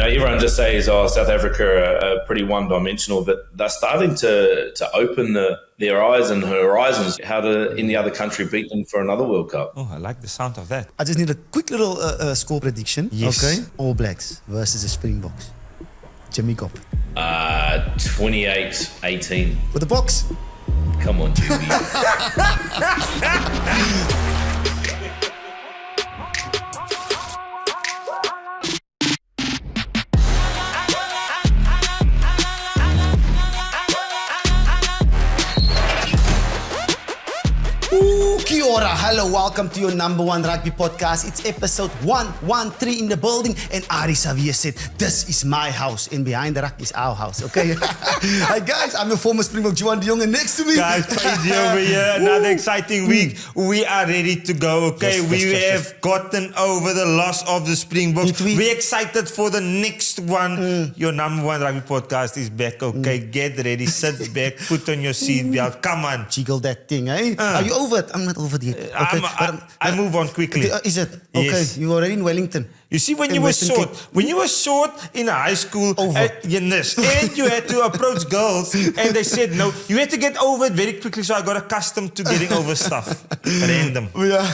everyone just says, South Africa are pretty one-dimensional, but they're starting to open their eyes and horizons, how to, in the other country, beat them for another World Cup. Oh, I like the sound of that. I just need a quick little score prediction. Yes. Okay. All Blacks versus the Springboks. Jimmy Gopperth. 28-18. For the Boks. Come on, Jimmy. Kia ora, hello, welcome to your #1 rugby podcast. It's episode 113 in the building, and Ari Xavier said, this is my house, and Behind the Ruck is our house, okay? Hi guys, I'm your former Springbok Juan de Jong, and next to me... Guys, Paige over here, another exciting week. We are ready to go, okay? Yes, we yes. have gotten over the loss of the Springboks. Did we? We're excited for the next one. Your #1 rugby podcast is back, okay? Get ready, sit back, put on your seatbelt. Come on. Jiggle that thing, eh? Are you over it? I'm not over it yet. Okay. I move on quickly. Is it? Okay, Yes. you were already in Wellington. You see, when In you were Western short, Cape. when you were short in high school, Over. yes, and you had to approach girls, and they said no, you had to get over it very quickly. So I got accustomed to getting over stuff, random. Yeah,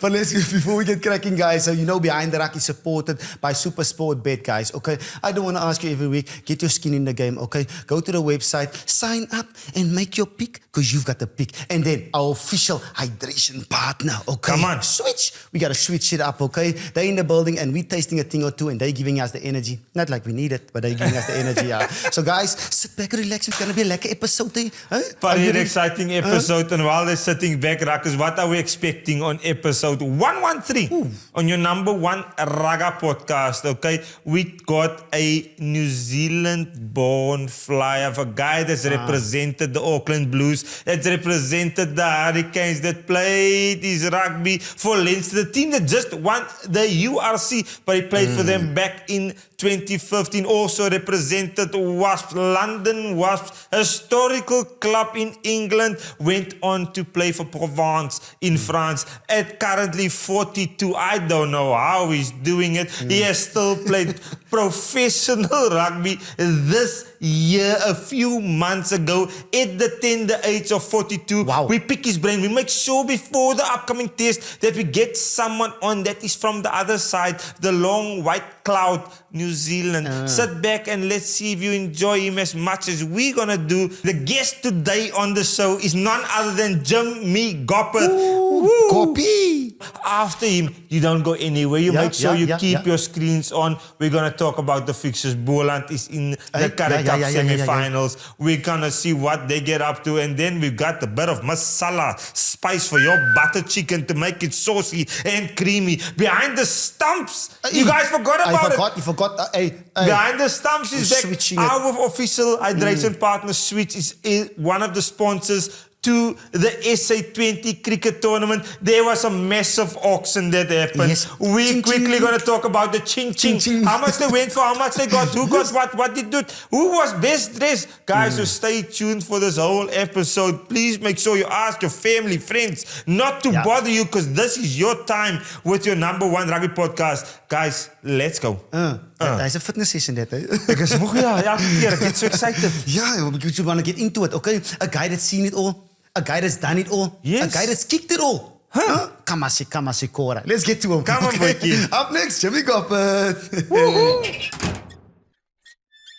but before we get cracking, guys, so Behind the Ruck is supported by SuperSport Bet, guys, okay? I don't want to ask you every week, get your skin in the game, okay? Go to the website, sign up, and make your pick, because you've got the pick. And then our official hydration partner, okay? Come on. Switch. We got to switch it up, okay? They're in the building, and we're tasting a thing or two, and they're giving us the energy. Not like we need it, but they're giving us the energy, yeah. So, guys, sit back and relax. It's going to be a lekker episode, eh? Very exciting episode. And while they're sitting back, Ruckers, what are we expecting on episode 113 on your #1 Raga podcast? Okay, we got a New Zealand-born flyer, a guy that's represented the Auckland Blues, that's represented the Hurricanes, that played his rugby for Leinster, the team that just won the URC, but he played for them back in 2015. Also represented Wasps, London Wasps, historical club in England. Went on to play for Provence in France. At currently 42, I don't know how he's doing it. He has still played professional rugby this year, a few months ago, at the tender age of 42. Wow. We pick his brain. We make sure before the upcoming test that we get someone on that is from the other side, the long white cloud, New Zealand. Sit back and let's see if you enjoy him as much as we're going to do. The guest today on the show is none other than Jimmy Gopperth. Copy. After him, you don't go anywhere. You make sure you keep your screens on. We're going to talk about the fixtures. Boland is in the Currie Cup semi-finals. We're going to see what they get up to. And then we've got a bit of masala spice for your butter chicken to make it saucy and creamy. Behind the Stumps. You guys forgot about it. You forgot. Behind the Stumps is back. Switching it. Our official hydration partner, Switch, is one of the sponsors to the SA20 cricket tournament. There was a massive auction that happened. Yes. We're quickly going to talk about the ching-ching. How much they went for, how much they got, who got what did do, who was best dressed. Guys, so stay tuned for this whole episode. Please make sure you ask your family, friends, not to bother you, because this is your time with your #1 rugby podcast. Guys, let's go. There's a fitness session that, eh? Ek is moeg, ja. I get so excited. Yeah, we want to get into it, okay? A guy that's seen it all. A guy that's done it all. Yes. A guy that's kicked it all. Kamasi Kora. Let's get to him. Come on, Bokke. Up next, Jimmy Gopperth.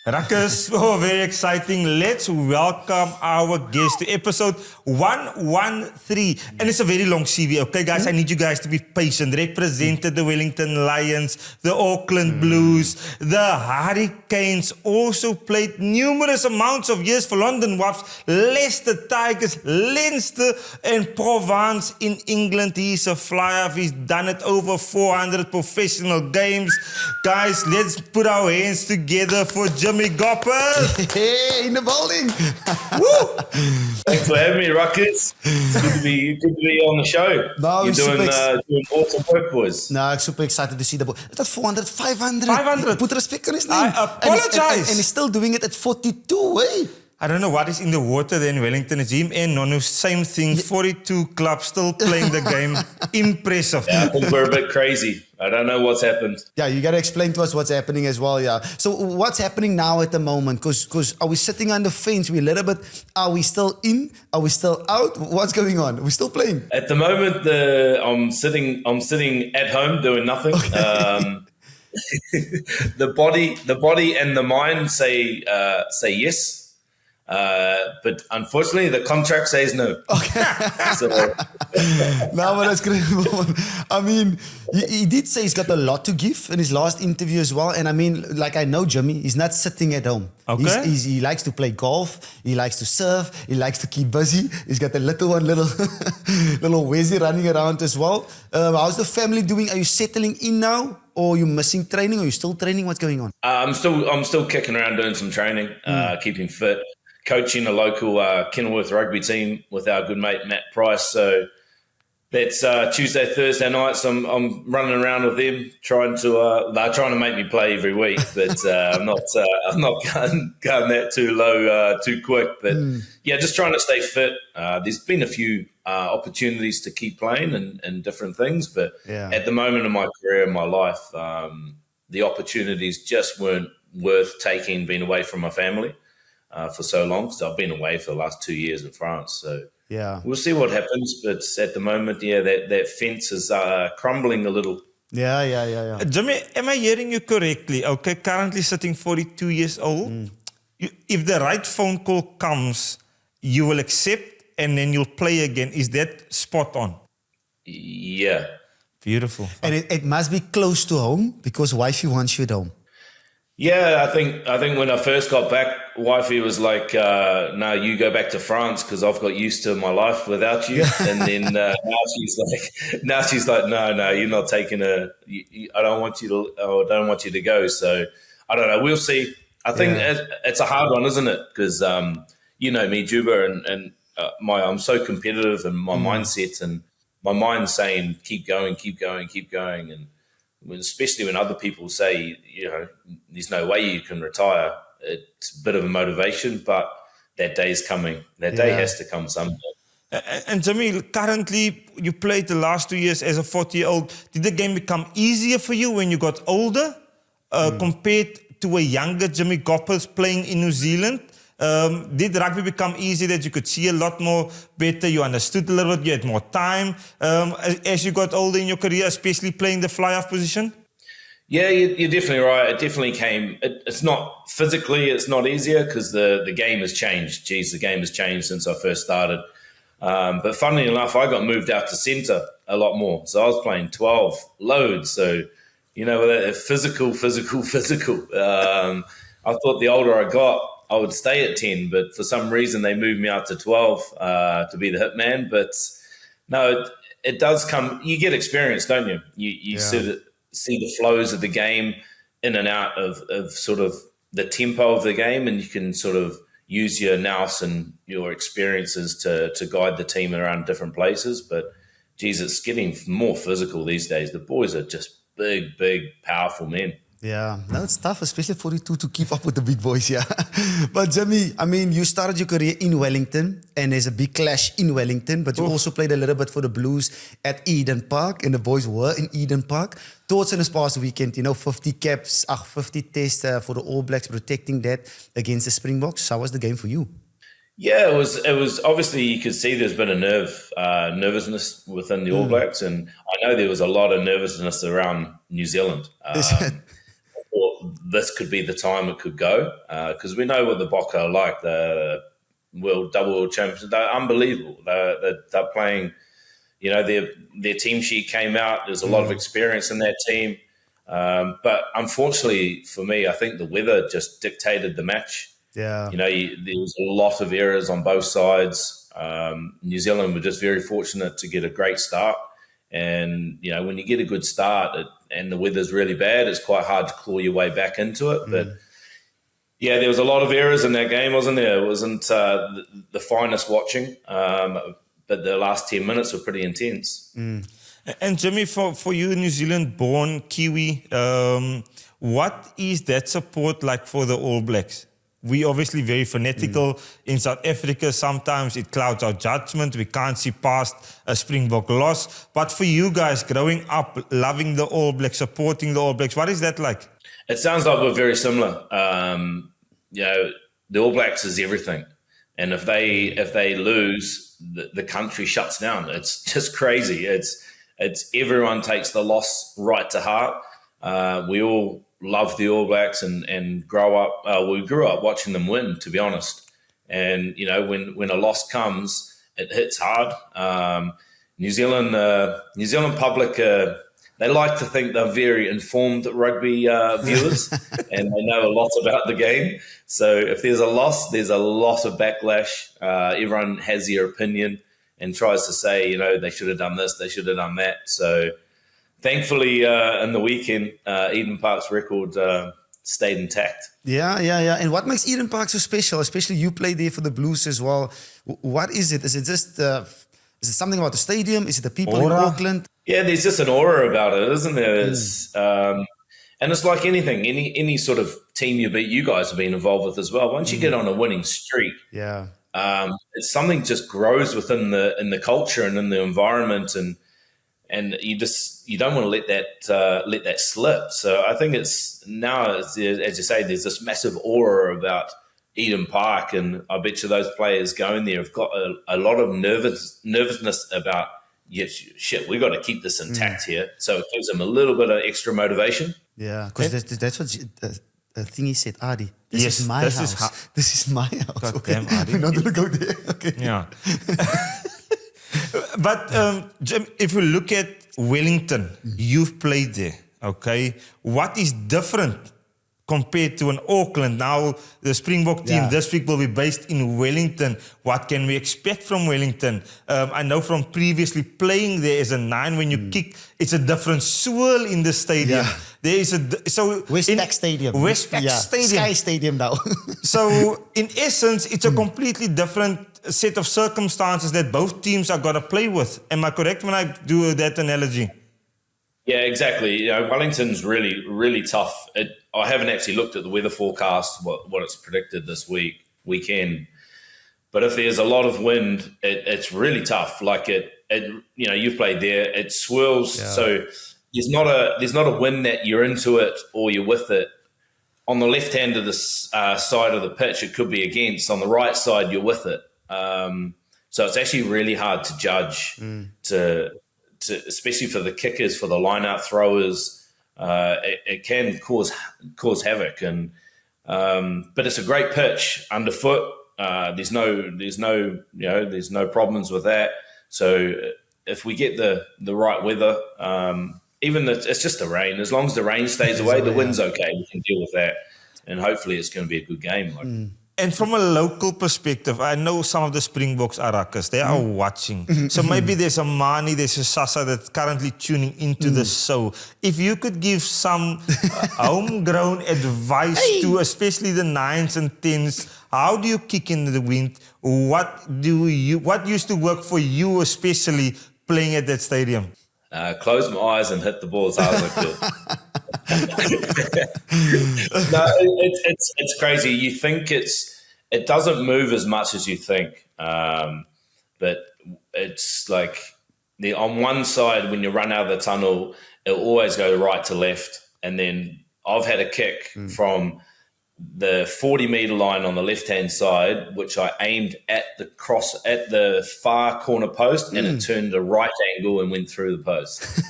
Ruckers, very exciting. Let's welcome our guest to episode 113. And it's a very long CV, okay, guys? I need you guys to be patient. Represented the Wellington Lions, the Auckland Blues, the Hurricanes. Also played numerous amounts of years for London Wasps, Leicester Tigers, Leinster, and Provence in England. He's a flyer. He's done it over 400 professional games. Guys, let's put our hands together for Jimmy Gopperth. Hey, in the building. Woo! Thanks for having me, Ruckers. It's good to be on the show. No, You're doing awesome work, boys. No, I'm super excited to see the boy. Is that 400, 500? 500. Put respect on his name. I apologize. And he's still doing it at 42, eh? I don't know what is in the water there in Wellington. It's him and Nonu, same thing. 42 clubs still playing the game. Impressive. Yeah, I think we're a bit crazy. I don't know what's happened. Yeah, you got to explain to us what's happening as well, yeah. So what's happening now at the moment? Because are we sitting on the fence? We're a little bit, are we still in? Are we still out? What's going on? Are we still playing? At the moment, I'm sitting at home doing nothing. Okay. The body and the mind say yes. But unfortunately, the contract says no. Okay. So, no, but that's great. I mean, he did say he's got a lot to give in his last interview as well. And I mean, like I know Jimmy, he's not sitting at home. Okay. He likes to play golf. He likes to surf. He likes to keep busy. He's got a little Wezzy running around as well. How's the family doing? Are you settling in now? Or are you missing training? Or are you still training? What's going on? I'm still kicking around doing some training, keeping fit. Coaching a local Kenilworth rugby team with our good mate Matt Price. So that's Tuesday, Thursday nights. I'm running around with them, trying to make me play every week, but I'm not going that too low too quick. But yeah, just trying to stay fit. There's been a few opportunities to keep playing and different things, but at the moment in my career, in my life, the opportunities just weren't worth taking. Being away from my family for so long. So I've been away for the last 2 years in France. So we'll see what happens. But at the moment, that fence is crumbling a little. Yeah. Jimmy, am I hearing you correctly? Okay, currently sitting 42 years old. If the right phone call comes, you will accept and then you'll play again. Is that spot on? Yeah. Beautiful. And it must be close to home because wifey wants you at home. Yeah, I think when I first got back, wifey was like, "No, you go back to France because I've got used to my life without you." And then now she's like, "No, you're not taking I don't want you to go." So I don't know. We'll see. I think it's a hard one, isn't it? Because you know me, Juba, and I'm so competitive, and my mindset and my mind's saying, "Keep going," and especially when other people say, there's no way you can retire, it's a bit of a motivation, but that day is coming. That day has to come someday. And Jimmy, currently you played the last 2 years as a 40-year-old. Did the game become easier for you when you got older compared to a younger Jimmy Gopperth playing in New Zealand? Did rugby become easy that you could see a lot more better? You understood a little bit, you had more time as you got older in your career, especially playing the fly-off position? Yeah, you're definitely right. It definitely came. It's not physically, it's not easier because the game has changed. The game has changed since I first started. But funnily enough, I got moved out to centre a lot more. So I was playing 12 loads. So, physical. I thought the older I got, I would stay at 10, but for some reason they moved me out to 12 to be the hitman. But no, it does come. You get experience, don't you? You see the flows of the game in and out of sort of the tempo of the game, and you can sort of use your nous and your experiences to guide the team around different places. But geez, it's getting more physical these days. The boys are just big, powerful men. Yeah, no, it's tough, especially 42 to keep up with the big boys, yeah. But Jimmy, I mean, you started your career in Wellington, and there's a big clash in Wellington, but you also played a little bit for the Blues at Eden Park, and the boys were in Eden Park. Thoughts in this past weekend, 50 caps, 50 tests for the All Blacks, protecting that against the Springboks. How was the game for you? Yeah, it was obviously you could see there's been a nervousness within the All Blacks, and I know there was a lot of nervousness around New Zealand. This could be the time it could go because we know what the Bokke are like. The double world champions, they're unbelievable. They're playing. Their team sheet came out. There's a lot of experience in that team, but unfortunately for me, I think the weather just dictated the match. Yeah, there was a lot of errors on both sides. New Zealand were just very fortunate to get a great start. And, when you get a good start and the weather's really bad, it's quite hard to claw your way back into it. But, yeah, there was a lot of errors in that game, wasn't there? It wasn't the finest watching, but the last 10 minutes were pretty intense. And, Jimmy, for you, New Zealand-born Kiwi, what is that support like for the All Blacks? we obviously very fanatical in South Africa. Sometimes it clouds our judgment. We can't see past a Springbok loss. But for you guys, growing up, loving the All Blacks, supporting the All Blacks, what is that like? It sounds like we're very similar. The All Blacks is everything. And if they lose, the country shuts down. It's just crazy. It's everyone takes the loss right to heart. We all love the All Blacks and we grew up watching them win, to be honest. And, when a loss comes, it hits hard. New Zealand public, they like to think they're very informed rugby viewers and they know a lot about the game. So if there's a loss, there's a lot of backlash. Everyone has their opinion and tries to say, they should have done this, they should have done that. So thankfully, in the weekend, Eden Park's record stayed intact. Yeah. And what makes Eden Park so special? Especially you played there for the Blues as well. What is it? Is it just is it something about the stadium? Is it the people in Auckland? Yeah, there's just an aura about it, isn't there? It's, and it's like anything, any sort of team you guys have been involved with as well. Once you get on a winning streak, it's something just grows within the culture and in the environment, and you don't want to let that slip. So I think it's now, as you say, there's this massive aura about Eden Park, and I bet you those players going there have got a lot of nervousness about, we got to keep this intact here. So it gives them a little bit of extra motivation. Yeah, because that's what the thing he said, Adi. This is my house. This is my house. God okay. damn, Adi. We're not going to go there. Okay. Yeah. But Jim, if we look at Wellington, you've played there, okay? What is different compared to an Auckland? Now, the Springbok team this week will be based in Wellington. What can we expect from Wellington? I know from previously playing there as a 9, when you kick, it's a different swirl in the stadium. Yeah. There is Westpac Stadium. Westpac Stadium. Sky Stadium now. So, in essence, it's a completely different set of circumstances that both teams are going to play with. Am I correct when I do that analogy? Yeah, exactly. Wellington's really, really tough. I haven't actually looked at the weather forecast, what it's predicted this weekend. But if there's a lot of wind, it's really tough. Like you've played there. It swirls. Yeah. So there's not a wind that you're into it or you're with it. On the left hand of the side of the pitch, it could be against. On the right side, you're with it. So it's actually really hard to judge. To especially for the kickers, for the line-out throwers, it can cause havoc. And but it's a great pitch underfoot. There's no problems with that. So if we get the right weather, it's just the rain. As long as the rain stays away, the wind's okay. We can deal with that, and hopefully it's going to be a good game. And from a local perspective, I know some of the Springboks are ruckers. They are watching. So maybe there's a Mani, there's a Sasa that's currently tuning into the show. If you could give some homegrown advice to especially the 9s and 10s, how do you kick in the wind? What used to work for you, especially playing at that stadium? Close my eyes and hit the ball as hard as I could. No, it's crazy. You think it doesn't move as much as you think, but it's like on one side when you run out of the tunnel, it'll always go right to left, and then I've had a kick from the 40-meter line on the left-hand side, which I aimed at the far corner post, and it turned a right angle and went through the post.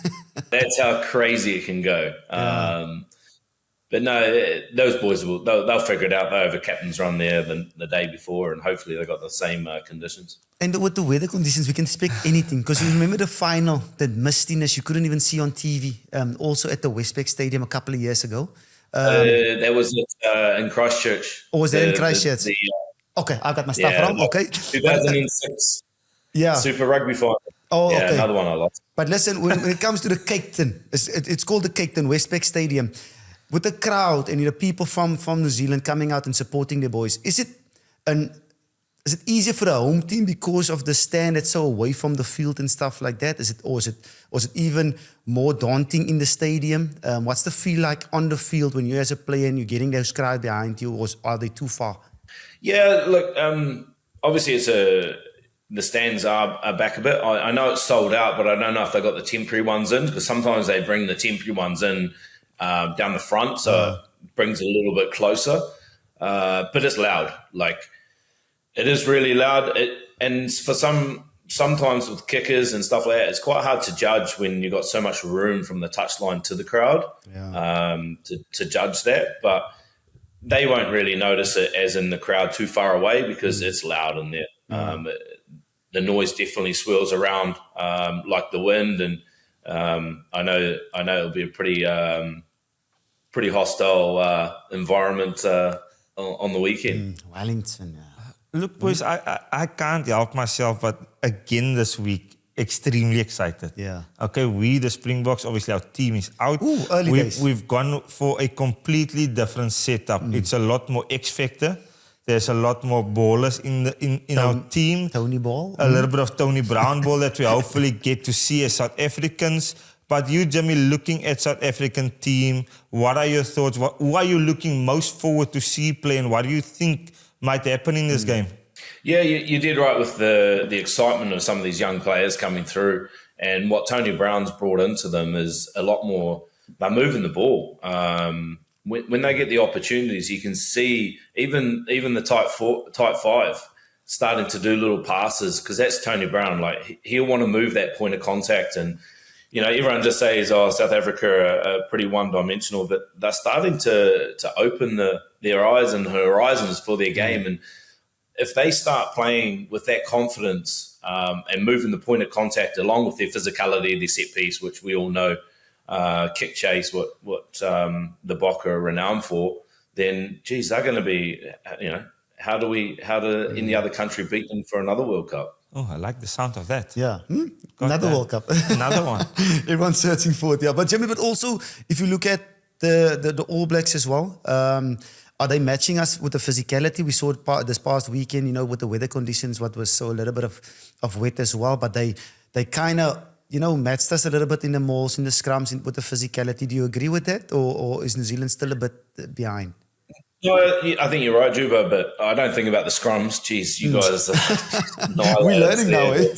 That's how crazy it can go. But no, those boys they'll figure it out. They have a captain's run there the day before, and hopefully they got the same conditions. And with the weather conditions, we can expect anything. Because you remember the final, that mistiness you couldn't even see on TV, also at the Westpac Stadium a couple of years ago. That was in Christchurch. Or was that in Christchurch? Okay, I got my stuff wrong. Okay. 2006 Super Rugby final. Oh, okay. Another one I lost. But listen, when it comes to the Cape Town, it's called the Cape Town Westpac Stadium. With the crowd and the people from New Zealand coming out and supporting their boys, is it is it easier for the home team because of the stand that's so away from the field and stuff like that? Is it even more daunting in the stadium? What's the feel like on the field when you as a player and you're getting those crowd behind you, or are they too far? Yeah, look, obviously the stands are back a bit. I know it's sold out, but I don't know if they got the temporary ones in, because sometimes they bring the temporary ones in down the front, so it brings it a little bit closer. But it's loud. Like, it is really loud. And for sometimes with kickers and stuff like that, it's quite hard to judge when you've got so much room from the touchline to the crowd to judge that. But they won't really notice it as in the crowd too far away, because it's loud in there. The noise definitely swirls around like the wind, and I know it'll be a pretty hostile environment on the weekend. Wellington. Look, boys, I can't help myself, but again this week, extremely excited. Yeah. Okay, we, the Springboks, obviously our team is out. Ooh, early days. We've gone for a completely different setup. It's a lot more X-factor. There's a lot more ballers in our team. Tony Ball. A little bit of Tony Brown ball that we hopefully get to see as South Africans. But you, Jimmy, looking at South African team, what are your thoughts? Who are you looking most forward to see play, and what do you think might happen in this game? Yeah, you did right with the excitement of some of these young players coming through, and what Tony Brown's brought into them is a lot more. They're moving the ball. When they get the opportunities, you can see even the tight five starting to do little passes, because that's Tony Brown. Like, he'll want to move that point of contact, and everyone just says, "Oh, South Africa are pretty one-dimensional," but they're starting to open their eyes and horizons for their game. And if they start playing with that confidence and moving the point of contact along with their physicality, their set piece, which we all know, kick chase, what the Bokke are renowned for, then geez, they're going to be, how do any other country beat them for another World Cup? Oh, I like the sound of that. Yeah. Another World Cup. Another one. Everyone's searching for it, yeah. But Jimmy, but also, if you look at the All Blacks as well, are they matching us with the physicality? We saw it this past weekend, with the weather conditions, what was so a little bit of wet as well. But they kind of, matched us a little bit in the mauls, in the scrums, with the physicality. Do you agree with that? Or is New Zealand still a bit behind? No, I think you're right, Juba, but I don't think about the scrums. Jeez, you guys are we're learning now, eh?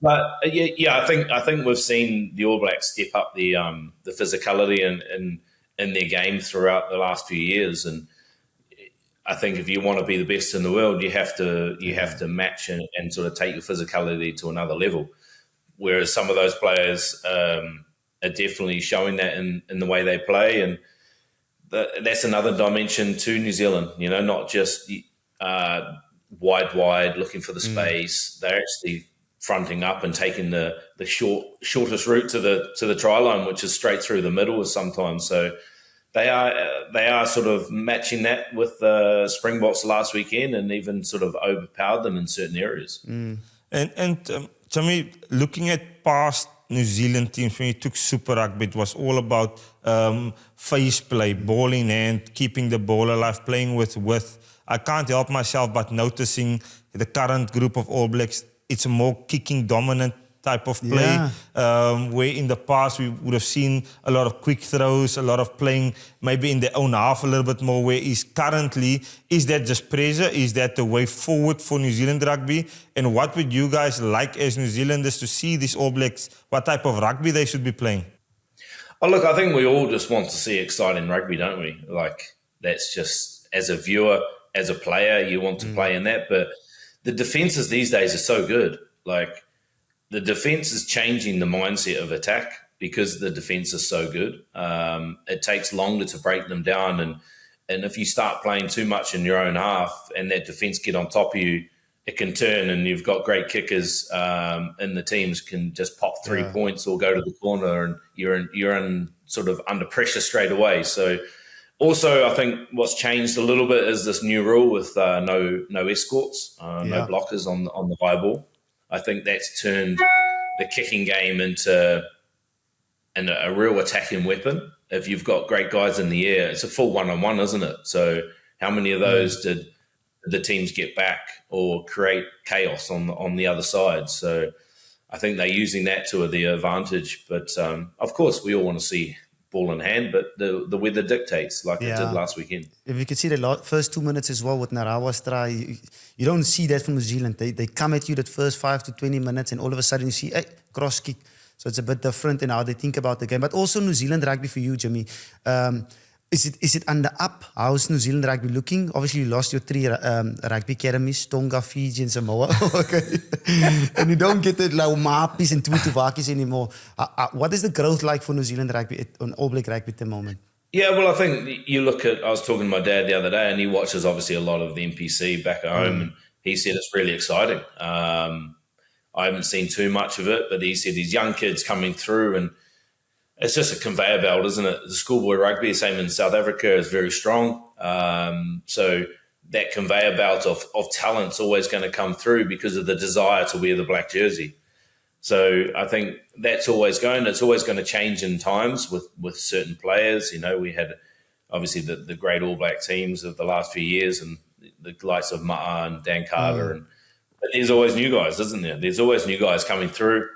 But I think we've seen the All Blacks step up the physicality in their game throughout the last few years, and I think if you want to be the best in the world, you have to match and sort of take your physicality to another level. Whereas some of those players are definitely showing that in the way they play, and that's another dimension to New Zealand. Not just wide looking for the space. They're actually fronting up and taking the shortest route to the try line, which is straight through the middle sometimes. So they are sort of matching that with the Springboks last weekend, and even sort of overpowered them in certain areas. And Jimmy, looking at past New Zealand teams, when you took Super Rugby, it was all about face play, ball in hand, keeping the ball alive, playing with width. I can't help myself but noticing the current group of All Blacks, it's a more kicking dominant type of play, where in the past we would have seen a lot of quick throws, a lot of playing maybe in their own half a little bit more, where is currently, is that just pressure? Is that the way forward for New Zealand rugby? And what would you guys like as New Zealanders to see these All Blacks, what type of rugby they should be playing? Oh, look, I think we all just want to see exciting rugby, don't we? Like, that's just, as a viewer, as a player, you want to play in that. But the defences these days are so good. Like, the defence is changing the mindset of attack because the defence is so good. It takes longer to break them down. And if you start playing too much in your own half and that defence get on top of you, it can turn, and you've got great kickers in the teams can just pop 3 points or go to the corner, and you're in sort of under pressure straight away. So also, I think what's changed a little bit is this new rule with no escorts, no blockers on the high ball. I think that's turned the kicking game into a real attacking weapon. If you've got great guys in the air, it's a full one-on-one, isn't it? So how many of those did the teams get back or create chaos on the other side. So I think they're using that to their advantage. But of course, we all want to see ball in hand, but the weather dictates like it did last weekend. If you can see the first 2 minutes as well with Narawa's try, you don't see that from New Zealand. They come at you that first 5 to 20 minutes and all of a sudden you see, hey, cross kick. So it's a bit different in how they think about the game. But also New Zealand rugby for you, Jimmy. Is it under up? How's New Zealand rugby looking? Obviously, you lost your 3 rugby academies, Tonga, Fiji, and Samoa. Okay. And you don't get the Laumapis and Tuatuvakis anymore. What is the growth like for New Zealand rugby on All Black rugby at the moment? Yeah, well, I think you look at, I was talking to my dad the other day, and he watches obviously a lot of the NPC back at home, and he said it's really exciting. I haven't seen too much of it, but he said these young kids coming through, and it's just a conveyor belt, isn't it? The schoolboy rugby, same in South Africa, is very strong. So that conveyor belt of talent's always going to come through because of the desire to wear the black jersey. So I think that's always going. It's always going to change in times with certain players. You know, we had obviously the great All Black teams of the last few years, and the likes of Ma'a and Dan Carter. But there's always new guys, isn't there? There's always new guys coming through.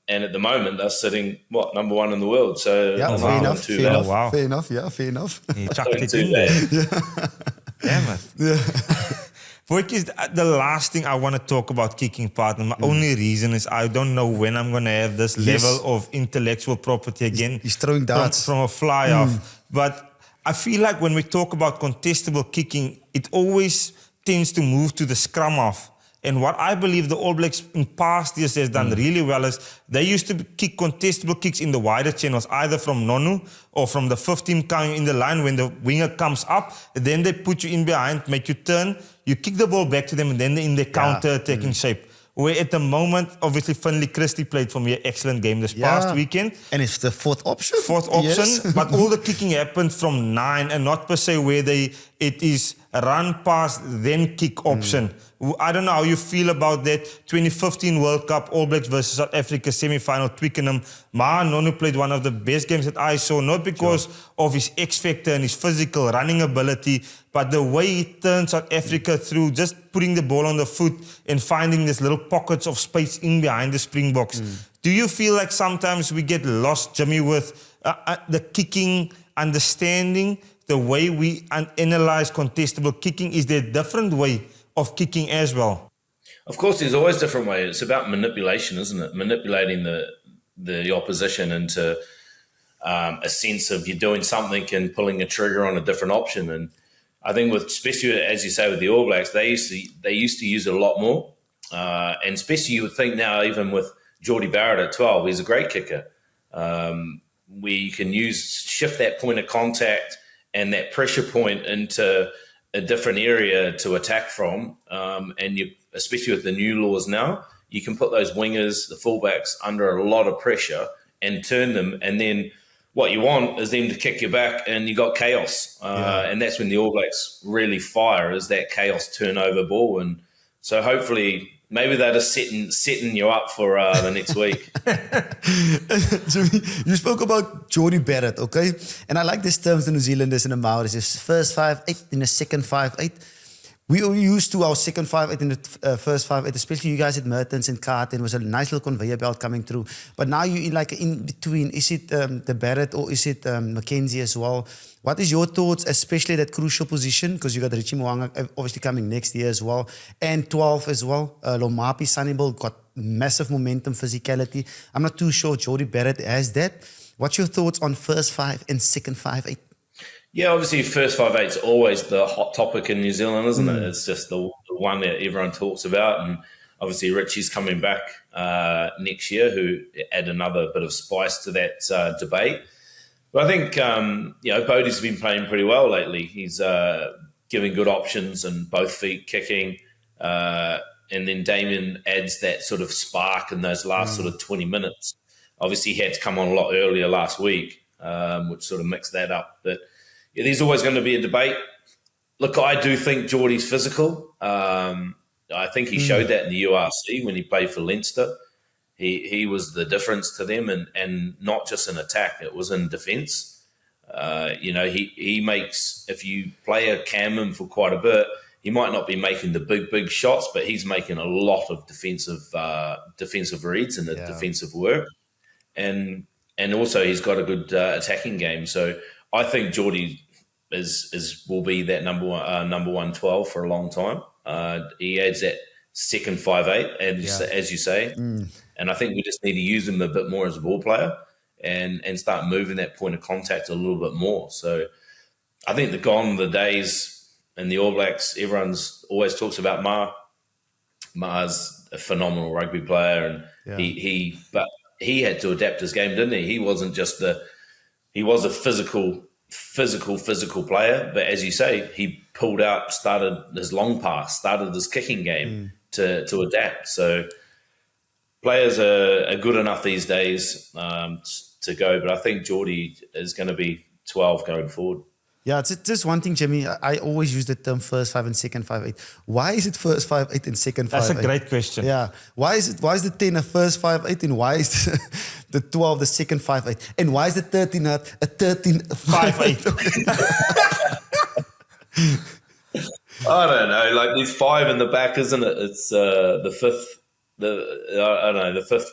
And at the moment, they're sitting, number 1 in the world. So fair enough. Fair enough. He chucked it in there. Damn it. Bokke, is the last thing I want to talk about kicking partner. My only reason is I don't know when I'm going to have this level of intellectual property again. He's throwing darts. From a fly-off. But I feel like when we talk about contestable kicking, it always tends to move to the scrum-off. And what I believe the All Blacks in past years has done really well is they used to kick contestable kicks in the wider channels, either from Nonu or from the 15 coming in the line when the winger comes up. Then they put you in behind, make you turn, you kick the ball back to them, and then they're in their counter-attacking shape. Where at the moment, obviously, Finley Christie played for me an excellent game this past weekend. And it's the fourth option. Yes. But all the kicking happened from 9 and not per se where it is a run pass, then kick option. I don't know how you feel about that. 2015 World Cup, All Blacks versus South Africa semi-final, Twickenham. Ma'a Nonu played one of the best games that I saw, not because of his X-factor and his physical running ability, but the way he turned South Africa through, just putting the ball on the foot and finding these little pockets of space in behind the Springboks. Do you feel like sometimes we get lost, Jimmy, with the kicking understanding, the way we analyze contestable kicking? Is there a different way of kicking as well? Of course, there's always different ways. It's about manipulation, isn't it? Manipulating the opposition into a sense of you're doing something and pulling a trigger on a different option. And I think especially as you say with the All Blacks, they used to use it a lot more. And especially you would think now, even with Geordie Barrett at 12, he's a great kicker. Where you can shift that point of contact and that pressure point into a different area to attack from. And especially with the new laws now, you can put those wingers, the fullbacks, under a lot of pressure and turn them. And then what you want is them to kick you back and you got chaos. And that's when the All Blacks really fire, is that chaos turnover ball. And so hopefully maybe they're just setting you up for the next week. Jimmy, you spoke about Geordie Barrett, okay? And I like these terms the New Zealanders and the Maoris. It's first 5-8 in the second 5-8. We are used to our second 5-8 in the first 5-8, especially you guys at Mertens and Carter. It was a nice little conveyor belt coming through. But now you're like in between. Is it the Barrett or is it Mackenzie as well? What is your thoughts, especially that crucial position? Because you got Richie Mo'unga obviously coming next year as well. And 12 as well. Lomapi, Sunnyball got massive momentum, physicality. I'm not too sure Geordie Barrett has that. What's your thoughts on first 5 and second 5-8? Yeah, obviously first 5-8 is always the hot topic in New Zealand, isn't it? It's just the one that everyone talks about. And obviously Richie's coming back next year, who add another bit of spice to that debate. But I think, Bodie's been playing pretty well lately. He's giving good options and both feet kicking. And then Damien adds that sort of spark in those last sort of 20 minutes. Obviously, he had to come on a lot earlier last week, which sort of mixed that up. But yeah, there's always going to be a debate. Look, I do think Geordie's physical. I think he showed that in the URC when he played for Leinster. He was the difference to them, and not just in attack, it was in defence. He makes, if you play a Cameron for quite a bit, he might not be making the big shots, but he's making a lot of defensive reads and the defensive work, and also he's got a good attacking game. So I think Geordie will be that number 112 for a long time. He adds that second 5'8", as you say, and I think we just need to use him a bit more as a ball player and start moving that point of contact a little bit more. So I think the days in the All Blacks, everyone's always talks about Ma. Ma's a phenomenal rugby player, and but he had to adapt his game, didn't he? He wasn't just he was a physical player, but as you say, he pulled out, started his long pass, started his kicking game to adapt. So players are good enough these days to go, but I think Geordie is going to be 12 going forward. Yeah, it's just one thing, Jimmy. I always use the term first 5 and second 5'8". Why is it first 5'8" and second 5'8"? That's a great question. Yeah. Why is the 10 a first 5'8" and why is the 12 the second 5'8"? And why is the 13 a 13 5'8"? I don't know. Like there's 5 in the back, isn't it? It's the fifth. The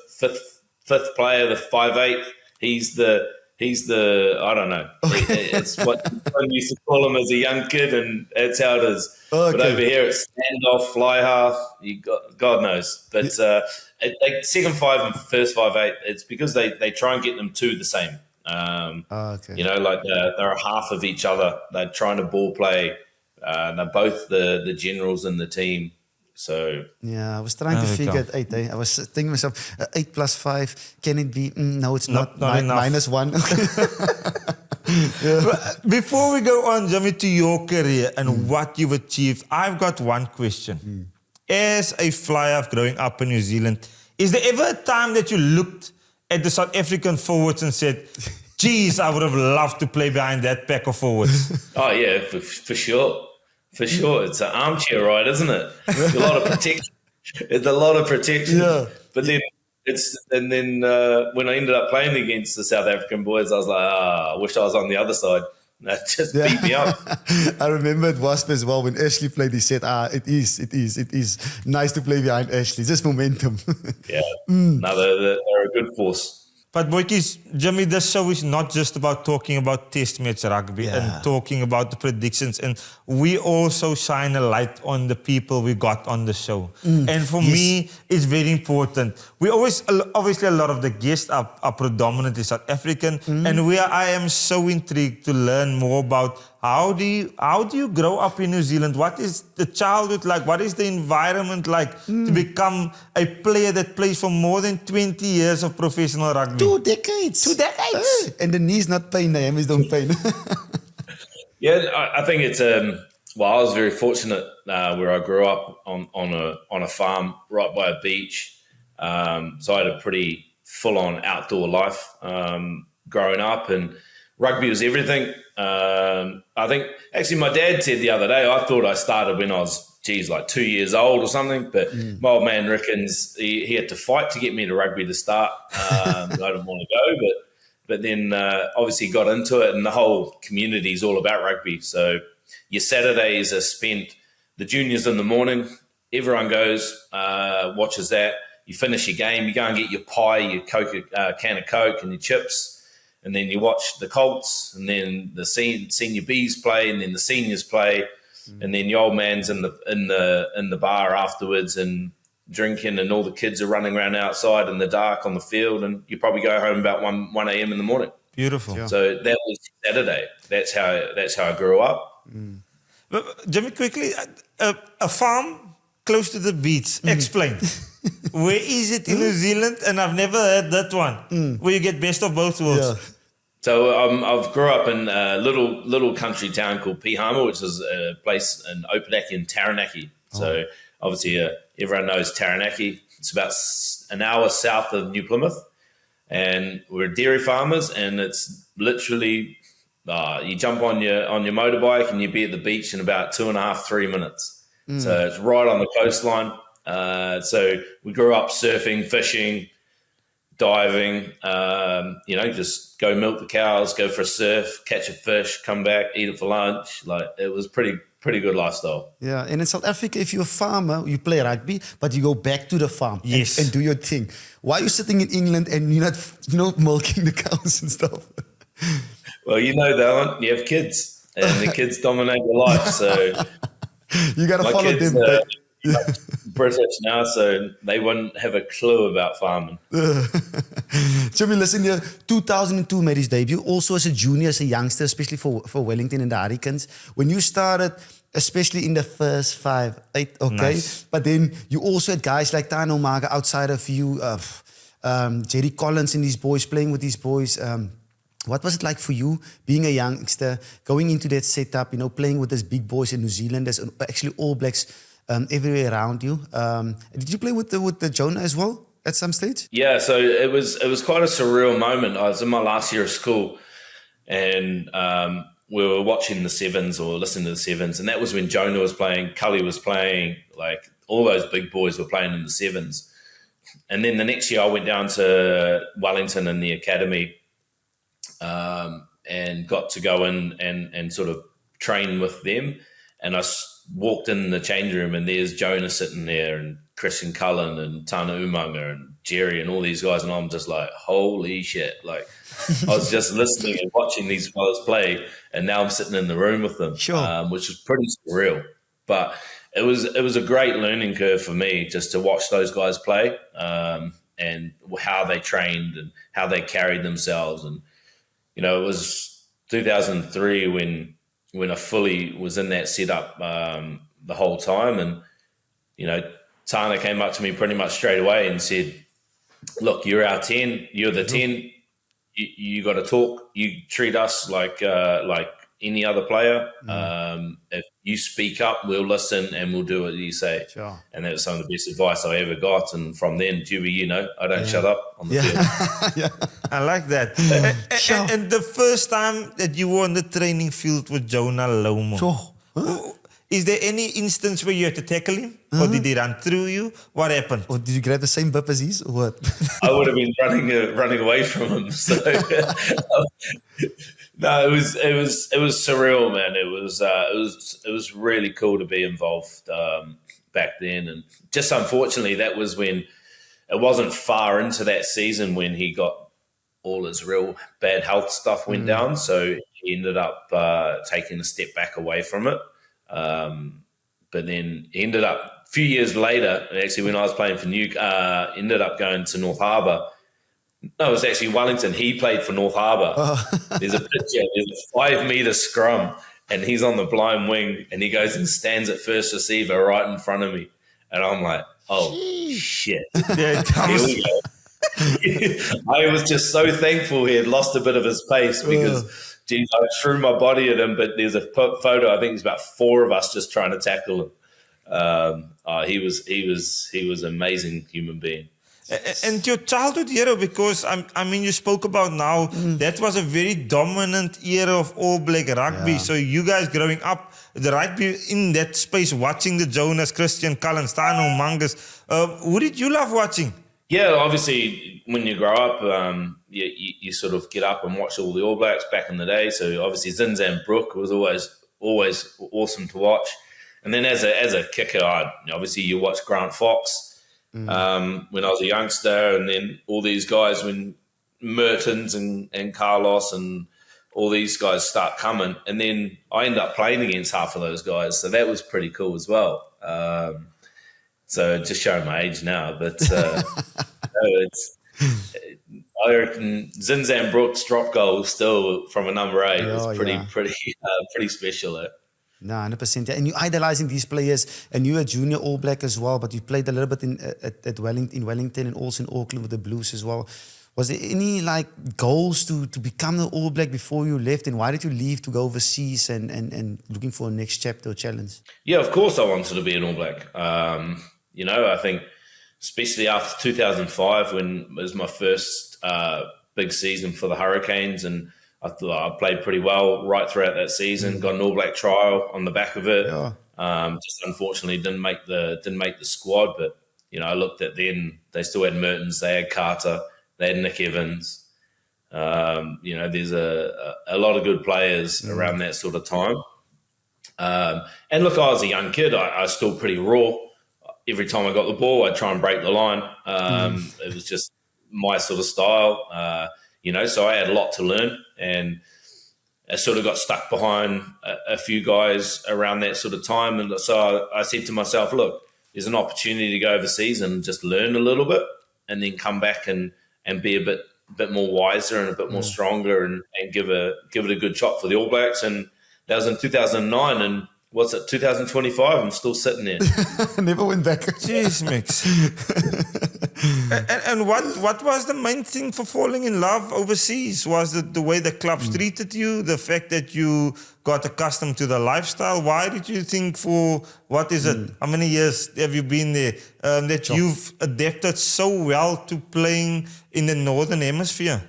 fifth player, the 5'8". He's the I don't know. It's what I used to call him as a young kid, and that's how it is. Okay. But over here, it's standoff, fly half. God knows. But second 5 and first 5'8", it's because they try and get them two the same. Okay. You know, like they're a half of each other. They're trying to ball play. They're both the generals in the team. So yeah, I was trying to figure it out. I was thinking to myself, 8 plus 5, can it be? No, it's not minus 1. Before we go on, Jimmy, to your career and what you've achieved, I've got one question. As a flyer growing up in New Zealand, is there ever a time that you looked at the South African forwards and said, geez, I would have loved to play behind that pack of forwards? Oh, yeah, for sure. For sure. It's an armchair ride, isn't it? It's a lot of protection. It's a lot of protection. Yeah. But then when I ended up playing against the South African boys, I was like, I wish I was on the other side. That just beat me up. I remember at Wasp as well, when Ashley played, he said, it is nice to play behind Ashley. Just momentum. Yeah. No, they're a good force. But boys, Jimmy, this show is not just about talking about test match rugby and talking about the predictions. And we also shine a light on the people we got on the show. And for me, it's very important. We always, obviously, a lot of the guests are predominantly South African. And I am so intrigued to learn more about how do you grow up in New Zealand? What is the childhood like? What is the environment like to become a player that plays for more than 20 years of professional rugby? 2 decades. 2 decades. And the knees not pain, the hammies don't pain. Yeah, I think it's I was very fortunate where I grew up on a farm right by a beach. So I had a pretty full-on outdoor life growing up, and rugby was everything. I think actually my dad said the other day, I thought I started when I was like 2 years old or something, but my old man reckons he had to fight to get me to rugby to start. I didn't want to go, but then obviously got into it, and the whole community is all about rugby. So your Saturdays are spent, the juniors in the morning, everyone goes, watches that. You finish your game, you go and get your pie, your can of Coke and your chips. And then you watch the Colts, and then the senior Bs play, and then the seniors play, and then the old man's in the bar afterwards and drinking, and all the kids are running around outside in the dark on the field, and you probably go home about 1 a.m. in the morning. Beautiful. Yeah. So that was Saturday. That's how I grew up. Jimmy, quickly, a farm close to the beach. Explain. Where is it in New Zealand? And I've never heard that one. Where you get best of both worlds. Yeah. So I've grew up in a little country town called Pihama, which is a place in Opanaki and Taranaki. So obviously everyone knows Taranaki. It's about an hour south of New Plymouth, and we're dairy farmers. And it's literally you jump on your motorbike and you be at the beach in about 2.5, 3 minutes. So it's right on the coastline. So we grew up surfing, fishing, diving, just go milk the cows, go for a surf, catch a fish, come back, eat it for lunch. Like, it was pretty pretty good lifestyle. Yeah, and in South Africa, if you're a farmer, you play rugby, but you go back to the farm Yes. and do your thing. Why are you sitting in England and you're not milking the cows and stuff? Well, you know, though, you have kids, and the kids dominate your life. So You got to my follow kids them. are British now, so they wouldn't have a clue about farming. Jimmy, listen here. 2002 made his debut. Also as a junior, as a youngster, especially for Wellington and the Hurricanes. When you started, especially in the first 5, 8, okay? Nice. But then you also had guys like Tano Maga outside of you, Jerry Collins and these boys, playing with these boys. What was it like for you, being a youngster, going into that setup, playing with these big boys in New Zealand? There's actually All Blacks everywhere around you. Did you play with the Jonah as well at some stage? Yeah, so it was quite a surreal moment. I was in my last year of school, and we were watching the Sevens or listening to the Sevens, and that was when Jonah was playing, Cully was playing, like all those big boys were playing in the Sevens. And then the next year I went down to Wellington in the academy, and got to go in and sort of train with them. And I walked in the change room, and there's Jonah sitting there, and Christian Cullen and Tana Umaga and Jerry and all these guys, and I'm just like, holy shit. Like, I was just listening and watching these fellas play, and now I'm sitting in the room with them, Sure. which was pretty surreal. But it was a great learning curve for me just to watch those guys play, and how they trained and how they carried themselves. And it was 2003 when I fully was in that setup the whole time. And, Tana came up to me pretty much straight away and said, look, you're our 10, you're the 10, you got to talk, you treat us like any other player. If you speak up, we'll listen and we'll do what you say. Sure. And that was some of the best advice I ever got. And from then, Jimmy, I don't shut up on the field. I like that. Sure. And the first time that you were on the training field with Jonah Lomo, Sure. is there any instance where you had to tackle him? Or did he run through you? What happened? Or did you grab the same bip as his or what? I would have been running away from him. So no, it was surreal, man. It was really cool to be involved back then, and just unfortunately that was when it wasn't far into that season when he got all his real bad health stuff went down. So he ended up taking a step back away from it. But then he ended up a few years later, actually when I was playing for ended up going to North Harbour. No, it was actually Wellington. He played for North Harbour. There's a picture. There's a 5-metre scrum, and he's on the blind wing, and he goes and stands at first receiver right in front of me. And I'm like, oh, shit. Yeah, Here we go. I was just so thankful he had lost a bit of his pace because, geez, I threw my body at him, but there's a photo, I think it's about 4 of us just trying to tackle him. He was an amazing human being. And your childhood hero, because I mean, you spoke about now, that was a very dominant era of All Black rugby. Yeah. So you guys growing up, the rugby in that space, watching the Jonas, Christian Cullen, Stano Mangas, who did you love watching? Yeah, obviously, when you grow up, you sort of get up and watch all the All Blacks back in the day. So obviously, Zinzan Brook was always awesome to watch. And then as a kicker, obviously you watch Grant Fox. When I was a youngster, and then all these guys when Mertens and Carlos and all these guys start coming, and then I end up playing against half of those guys, so that was pretty cool as well. So just showing my age now, but I reckon Zinzan Brooks' drop goal still from a number 8 was pretty special. No, 100%. Yeah. And you're idolizing these players, and you're a junior All Black as well, but you played a little bit in Wellington and also in Auckland with the Blues as well. Was there any goals to become the All Black before you left, and why did you leave to go overseas and looking for a next chapter or challenge? Yeah, of course I wanted to be an All Black. I think especially after 2005 when it was my first big season for the Hurricanes, and I thought I played pretty well right throughout that season. Got an All Black trial on the back of it. Yeah. Just unfortunately didn't make the squad. But I looked at then they still had Mertens, they had Carter, they had Nick Evans. There's a lot of good players around that sort of time. And look, I was a young kid. I was still pretty raw. Every time I got the ball, I'd try and break the line. It was just my sort of style, so I had a lot to learn. And I sort of got stuck behind a few guys around that sort of time. And so I said to myself, look, there's an opportunity to go overseas and just learn a little bit and then come back and be a bit more wiser and a bit more stronger and give it a good shot for the All Blacks. And that was in 2009, and what's it, 2025? I'm still sitting there. Never went back. Jeez, Mix. and what was the main thing for falling in love overseas? Was it the way the clubs treated you, the fact that you got accustomed to the lifestyle? Why did you think for, what is it, how many years have you been there, that you've adapted so well to playing in the Northern Hemisphere?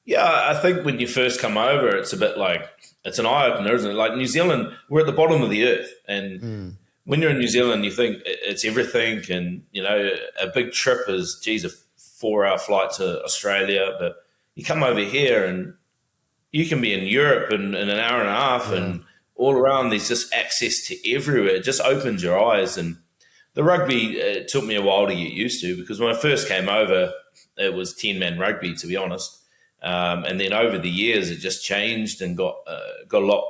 Yeah, I think when you first come over, it's a bit like, it's an eye-opener, isn't it? Like New Zealand, we're at the bottom of the earth. And when you're in New Zealand, you think it's everything. And, a big trip is, a 4-hour flight to Australia. But you come over here and you can be in Europe in an hour and a half. And all around, there's just access to everywhere. It just opens your eyes. And the rugby, it took me a while to get used to, because when I first came over, it was 10-man rugby, to be honest. And then over the years, it just changed and got a lot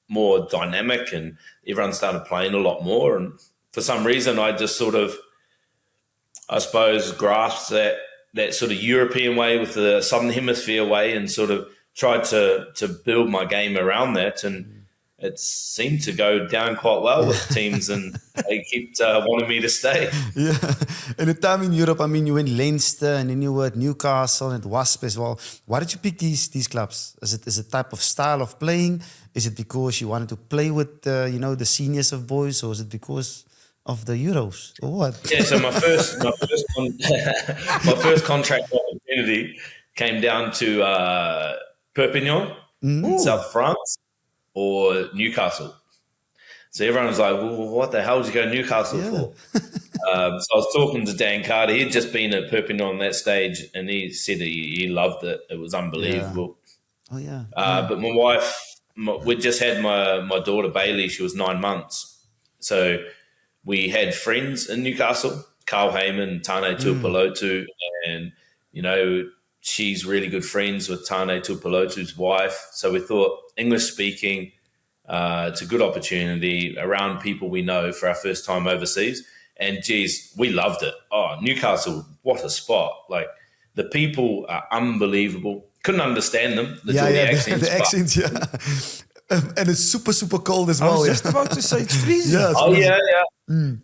more dynamic, and everyone started playing a lot more. And for some reason, I just sort of, I suppose, grasped that sort of European way with the Southern Hemisphere way, and sort of tried to build my game around that. And it seemed to go down quite well with teams, and they kept wanting me to stay. Yeah. And the time in Europe, you went Leinster, and then you were at Newcastle and Wasp as well. Why did you pick these clubs? Is it type of style of playing? Is it because you wanted to play with the seniors of boys, or is it because of the Euros, or what? Yeah. So my first contract opportunity came down to Perpignan in South France, or Newcastle. So everyone was like, well, what the hell did you go to Newcastle for? So I was talking to Dan Carter. He'd just been at Perpignan on that stage, and he said he loved it. It was unbelievable. Yeah. Oh, yeah. But my wife, we just had my daughter, Bailey. She was 9 months. So we had friends in Newcastle, Carl Heyman, Tane Tuipulotu, and, she's really good friends with Tane Tuipulotu's wife. So we thought, English-speaking, it's a good opportunity around people we know for our first time overseas. And, we loved it. Oh, Newcastle, what a spot. Like, the people are unbelievable. Couldn't understand them, the accents. The accents, yeah. And it's super, super cold as well. I was just about to say, it's freezing. Yeah, When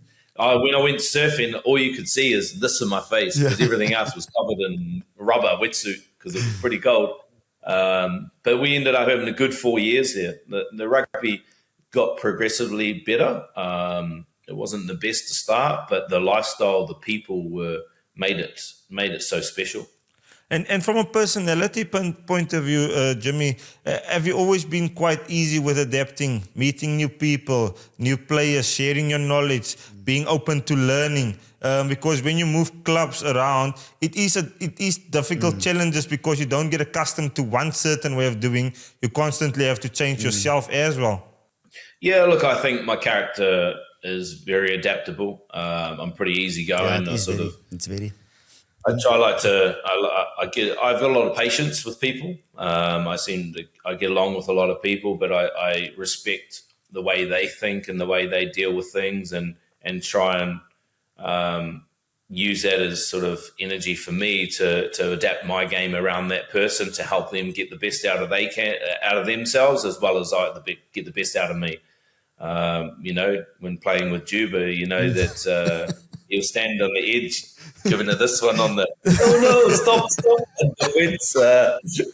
I went surfing, all you could see is this in my face, because everything else was covered in rubber wetsuit, because it was pretty cold. But we ended up having a good 4 years there. The rugby got progressively better. It wasn't the best to start, but the lifestyle, the people made it so special. And from a personality point of view, Jimmy, have you always been quite easy with adapting, meeting new people, new players, sharing your knowledge, being open to learning? Because when you move clubs around, it is difficult challenges, because you don't get accustomed to one certain way of doing. You constantly have to change yourself as well. Yeah, look, I think my character is very adaptable. I'm pretty easygoing. I I've got a lot of patience with people. I get along with a lot of people, but I respect the way they think and the way they deal with things, and try and use that as sort of energy for me to adapt my game around that person, to help them get the best out of themselves, as well as get the best out of me. When playing with Juba, that he'll stand on the edge, giving her this one on the, oh no, stop.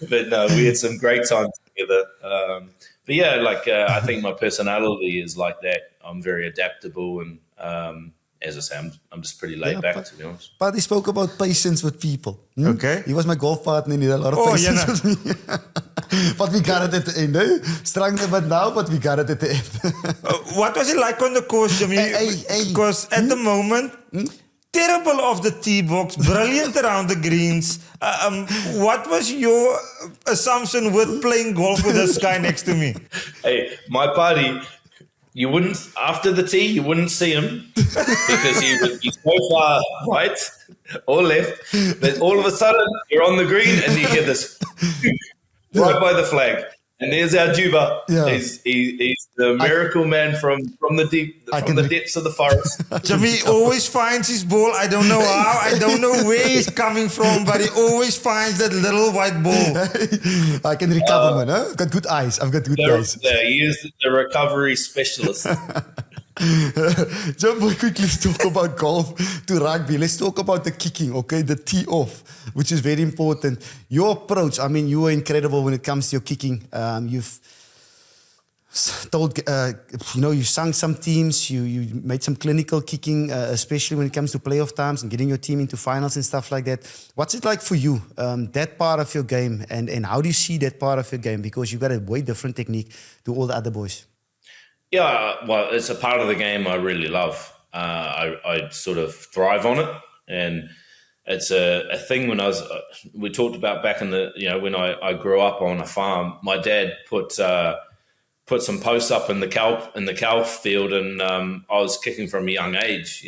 But no, we had some great times together. But yeah, I think my personality is like that. I'm very adaptable, and as I say, I'm just pretty laid back, to be honest. But he spoke about patience with people. Okay. He was my golf partner, and he had a lot of patience with me. But we got it at the end, eh? Struggled a bit now, but we got it at the end. What was it like on the course, Jimmy? Because at the moment, terrible off the tee box, brilliant around the greens. What was your assumption with playing golf with this guy next to me? Hey, my buddy, you wouldn't, after the tee, you wouldn't see him because he would be so far right or left. But all of a sudden, you're on the green and you hear this right by the flag. And there's our Juba. Yeah. He's the miracle man from the depths of the forest. Jimmy always finds his ball. I don't know how. I don't know where he's coming from, but he always finds that little white ball. I can recover, man. Huh? I've got good eyes. He is the recovery specialist. Jump quickly, let's talk about golf to rugby. Let's talk about the kicking, okay? The tee off, which is very important. Your approach, I mean, you were incredible when it comes to your kicking. You've told, you sung some teams, you made some clinical kicking, especially when it comes to playoff times and getting your team into finals and stuff like that. What's it like for you, that part of your game, and how do you see that part of your game? Because you've got a way different technique to all the other boys. Yeah, well, it's a part of the game I really love. I sort of thrive on it, and it's a thing when we talked about back in the, when I grew up on a farm. My dad put some posts up in the cow field, and I was kicking from a young age.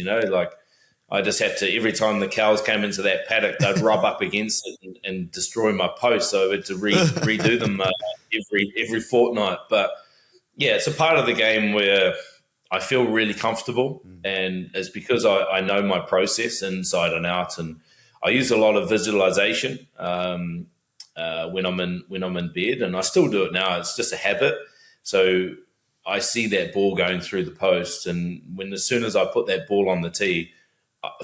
I just had to, every time the cows came into that paddock, they'd rub up against it and destroy my posts. So I had to redo them every fortnight. But yeah, it's a part of the game where I feel really comfortable, and it's because I know my process inside and out, and I use a lot of visualization when I'm in bed, and I still do it now. It's just a habit. So I see that ball going through the post, and as soon as I put that ball on the tee,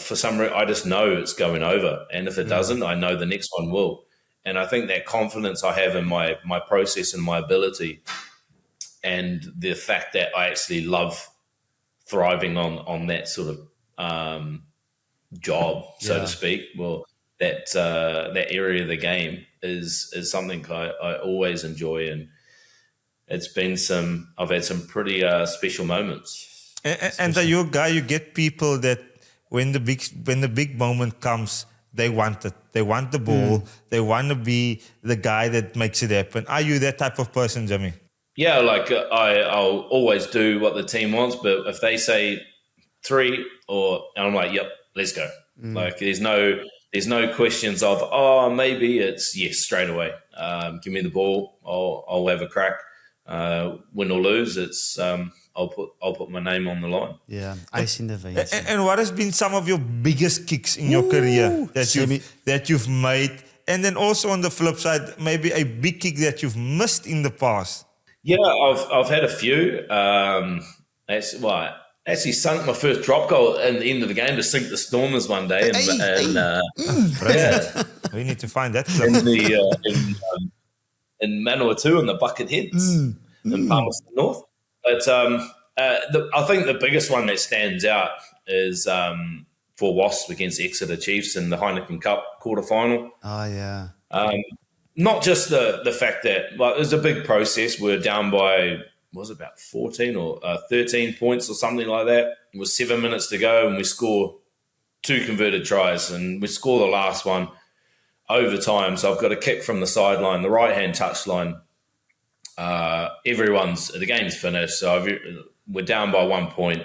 for some reason I just know it's going over, and if it doesn't, I know the next one will. And I think that confidence I have in my process and my ability, and the fact that I actually love thriving on that sort of job, so to speak. Well, that area of the game is something I always enjoy, and I've had some pretty special moments. And you're a guy, you get people that when the big moment comes, they want it. They want the ball. They want to be the guy that makes it happen. Are you that type of person, Jimmy? Yeah, I'll always do what the team wants, but if they say 3, and I'm like, yep, let's go. Like there's no questions of, maybe, it's yes straight away. Give me the ball, I'll have a crack. Win or lose, it's I'll put my name on the line. Yeah, ice in the veins. And what has been some of your biggest kicks in your career that you've made, and then also on the flip side, maybe a big kick that you've missed in the past? Yeah, I've had a few. I actually sunk my first drop goal at the end of the game to sink the Stormers one day, We need to find that in Manawatu in the Bucket Heads in Palmerston North. But I think the biggest one that stands out is for Wasps against Exeter Chiefs in the Heineken Cup quarter-final. Oh, yeah. Not just the fact that, it was a big process. We're down by, was it about 14 or 13 points or something like that. It was 7 minutes to go, and we score 2 converted tries, and we score the last one overtime. So I've got a kick from the sideline, the right-hand touchline. The game's finished, so we're down by 1 point,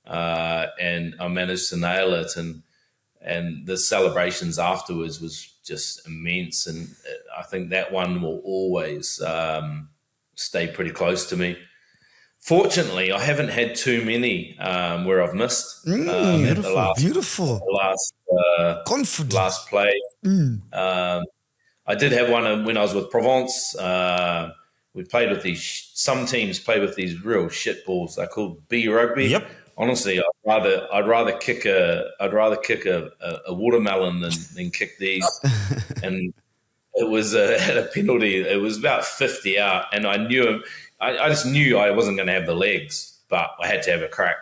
and I managed to nail it, and the celebrations afterwards was just immense, and I think that one will always stay pretty close to me. Fortunately, I haven't had too many where I've missed. Beautiful. Last play. I did have one when I was with Provence. We played with some teams play with these real shit balls. They're called B Rugby. Yep. Honestly, I'd rather kick a watermelon than kick these. And it was at a penalty. It was about 50 out, and I knew I just knew I wasn't going to have the legs, but I had to have a crack,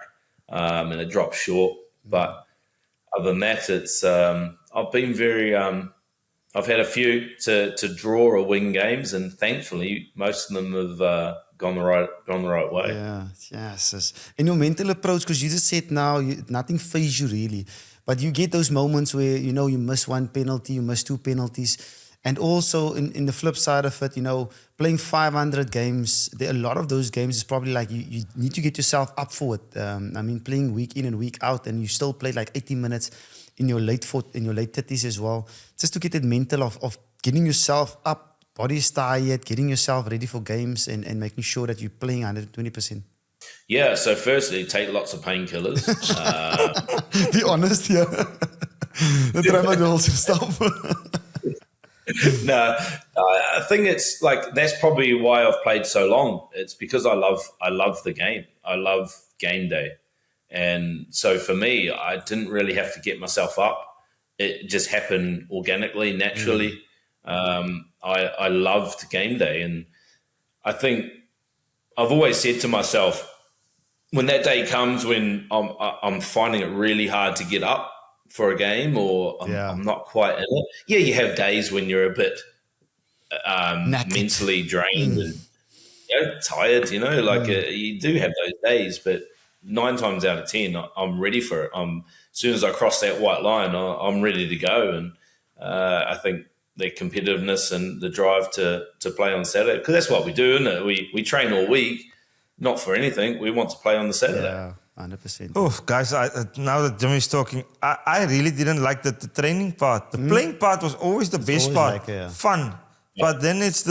and it dropped short. But other than that, it's I've been very. I've had a few to draw or win games, and thankfully, most of them have gone the right way. Yeah, yes. And your mental approach, because you just said now, nothing fazes you really, but you get those moments where you miss one penalty, you miss 2 penalties, And also in the flip side of it, playing 500 games, a lot of those games is probably like you need to get yourself up for it. Playing week in and week out, and you still play like 80 minutes in your late 30s as well, just to get that mental of getting yourself up, body's tired, getting yourself ready for games, and making sure that you're playing 120%. Yeah, so firstly, take lots of painkillers. Be honest, yeah. The tramadol and stuff. No, I think it's like that's probably why I've played so long. It's because I love the game. I love game day, and so for me, I didn't really have to get myself up. It just happened organically, naturally. I loved game day, and I think I've always said to myself, when that day comes when I'm finding it really hard to get up for a game, or I'm not quite in it. Yeah, you have days when you're a bit mentally drained and tired, you do have those days, but 9 times out of 10, I'm ready for it. As soon as I cross that white line, I'm ready to go. And I think the competitiveness and the drive to play on Saturday, because that's what we do, isn't it? We train all week, not for anything. We want to play on the Saturday. Yeah. 100%. Oh, guys, now that Jimmy's talking, I really didn't like the training part. The playing part was always the best part. Fun. Yeah. But then it's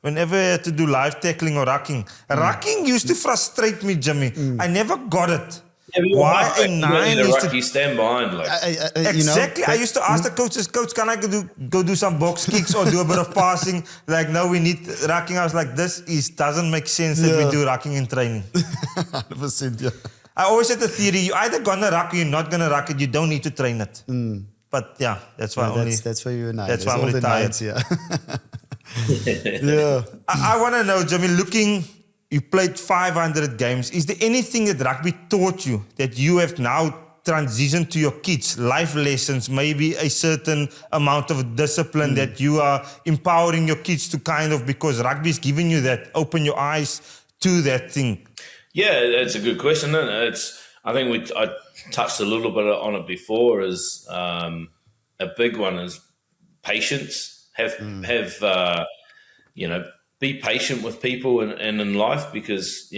whenever I had to do live tackling or rucking. Rucking used to frustrate me, Jimmy. I never got it. Yeah, why a 9 you stand behind? Exactly. I used to ask the coaches, Coach, can I go do some box kicks or do a bit of passing? Like, no, we need rucking. I was like, doesn't make sense that we do rucking in training. 100%, yeah. I always had the theory, you're either going to ruck or you're not going to ruck it. You don't need to train it. But yeah, that's why that's why you're nice. That's why I'm retired. Yeah. Yeah. I want to know, Jimmy, you played 500 games. Is there anything that rugby taught you that you have now transitioned to your kids? Life lessons, maybe a certain amount of discipline that you are empowering your kids to because rugby is giving you that, open your eyes to that thing. Yeah, that's a good question. I think I touched a little bit on it before. Is a big one is patience. Be patient with people and in life, because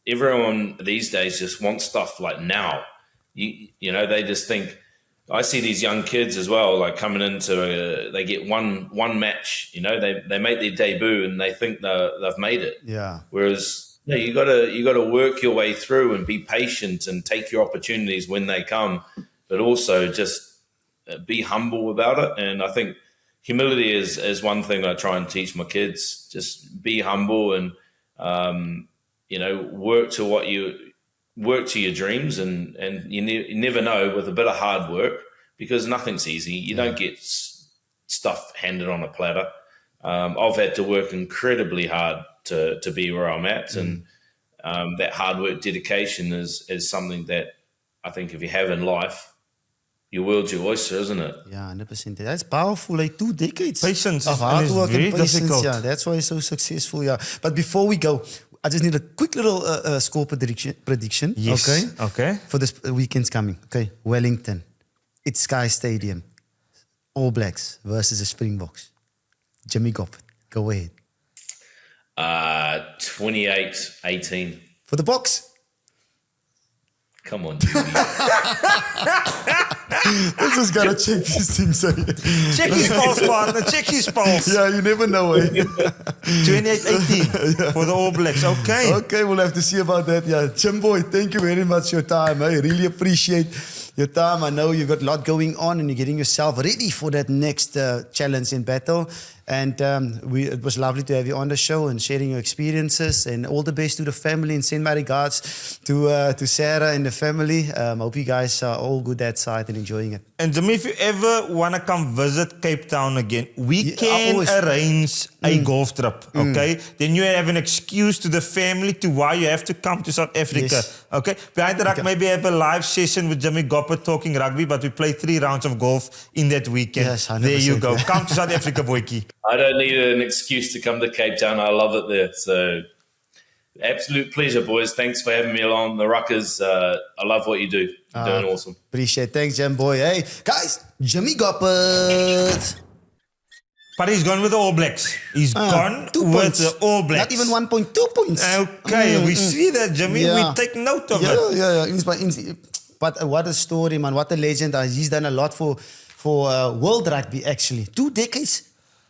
everyone these days just wants stuff like now. They just think. I see these young kids as well, like coming into they get one match. They make their debut and they think they've made it. Yeah. Whereas you got to work your way through and be patient and take your opportunities when they come, but also just be humble about it. And I think humility is one thing I try and teach my kids. Just be humble and work to your dreams, and you never know, with a bit of hard work, because nothing's easy. You don't get stuff handed on a platter. I've had to work incredibly hard to be where I'm at, and that hard work, dedication is something that I think if you have in life, your world's your oyster, isn't it? Yeah, 100%. That's powerful. Like 2 decades patience of hard work and patience. Difficult. Yeah, that's why it's so successful. Yeah, but before we go, I just need a quick little score prediction. Yes. Okay. For this weekend's coming. Okay, Wellington, it's Sky Stadium, All Blacks versus the Springboks. Jimmy Gopperth, go ahead. 28-18. For the Boks. Come on, Jimmy. Let's just gotta check these things. Check his pulse, partner. Check his pulse. Yeah, you never know. 28-18 for the All Blacks. Okay. Okay, we'll have to see about that. Yeah, Chimboy, thank you very much for your time. I really appreciate your time. I know you've got a lot going on and you're getting yourself ready for that next challenge in battle. And it was lovely to have you on the show and sharing your experiences. And all the best to the family, and send my regards to Sarah and the family. Hope you guys are all good that side and enjoying it. And Jimmy, if you ever want to come visit Cape Town again, we can arrange a golf trip, okay? Then you have an excuse to the family to why you have to come to South Africa, Yes. okay? Behind the Ruck, maybe have a live session with Jimmy Gopperth talking rugby, but we play 3 rounds of golf in that weekend. Yes, 100%. There you go. Come to South Africa, Bokke. I don't need an excuse to come to Cape Town. I love it there. So, absolute pleasure, boys. Thanks for having me along. The Ruckers, I love what you do. You're doing awesome. Appreciate it. Thanks, Jim Boy. Hey, guys, Jimmy Gopperth. But he's gone with the All Blacks. He's gone 2 with points. the All Blacks. Not even 1.2 points. Okay, we see that, Jimmy. Yeah. We take note of it. Yeah. But what a story, man. What a legend. He's done a lot for world rugby, actually. 2 decades.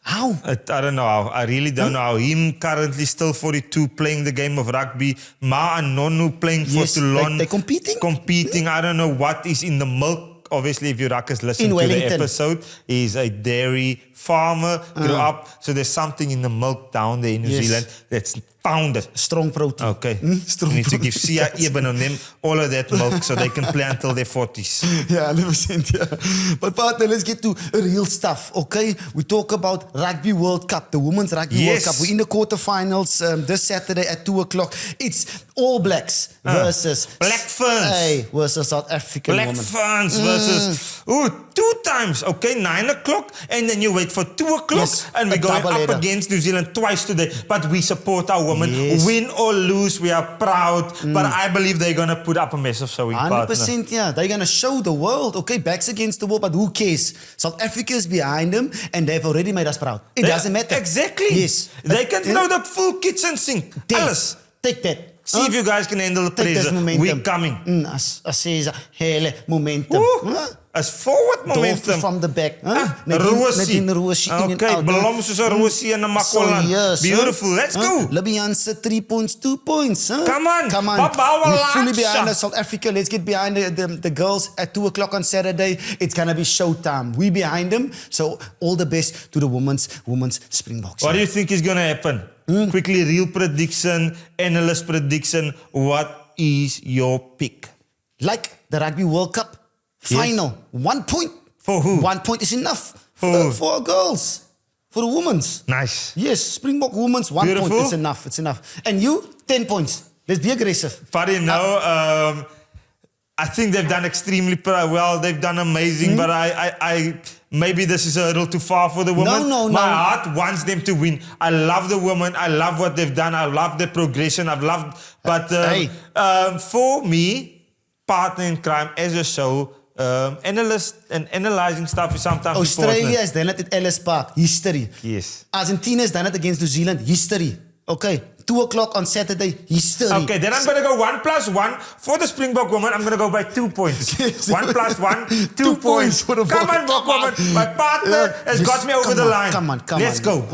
How? I don't know how. I really don't know how. Him currently still 42 playing the game of rugby. Ma and Nonu playing for Toulon. They're competing? Competing. I don't know what is in the milk. Obviously, if you Ruckers listen to the episode, he's a dairy farmer, grew up. So there's something in the milk down there in New Zealand that's founded. Strong protein. Okay. Strong You need to protein. give Sia Eben on them all of that milk so they can play until their 40s. Yeah, 100%. Yeah. But partner, let's get to real stuff, okay? We talk about Rugby World Cup, the Women's Rugby World Cup. We're in the quarter-finals this Saturday at 2 o'clock. It's All Blacks versus Black Ferns. versus South African Black women. Ferns versus 2 times, okay, 9 o'clock, and then you wait for 2 o'clock, and we're going up against New Zealand twice today. But we support our women. Win or lose, we are proud. But I believe they're going to put up a massive showing, 100%, yeah. They're going to show the world, okay, backs against the wall, but who cares? South Africa is behind them, and they've already made us proud. It doesn't matter. Exactly. Yes. They can throw the full kitchen sink. Alles. Take that. See if you guys can handle the pressure. We're coming. As says, hele momentum. As forward momentum. From the back. Rosie. Okay, belom soos 'n Rosie en 'n Makolan. Beautiful. Let's go. Libyanse 3 points, 2 points. Come on. We're fully behind South Africa. Let's get behind the girls at 2 o'clock on Saturday. It's going to be showtime. We behind them. So all the best to the women's Springboks. What do you think is going to happen? Quickly, real prediction, analyst prediction. What is your pick? Like the Rugby World Cup final. 1 point. For who? 1 point is enough. For our girls. For the women's. Nice. Yes, Springbok women's 1 point. It's enough. It's enough. And you, 10 points. Let's be aggressive. Buddy, no. I think they've done extremely well. They've done amazing. But I maybe this is a little too far for the women. No. My heart wants them to win. I love the women. I love what they've done. I love their progression. But for me, partner in crime as a show, analyst and analyzing stuff is sometimes Australia important. has done it at Ellis Park. History. Yes. Argentina has done it against New Zealand. History. Okay. 2 o'clock on Saturday. History. Okay, then I'm going to go 1+1 for the Springbok woman. I'm going to go by 2 points. 1+1, 2 points. For the Come on, Bok woman. My partner has got me over the line. Come on. Let's go.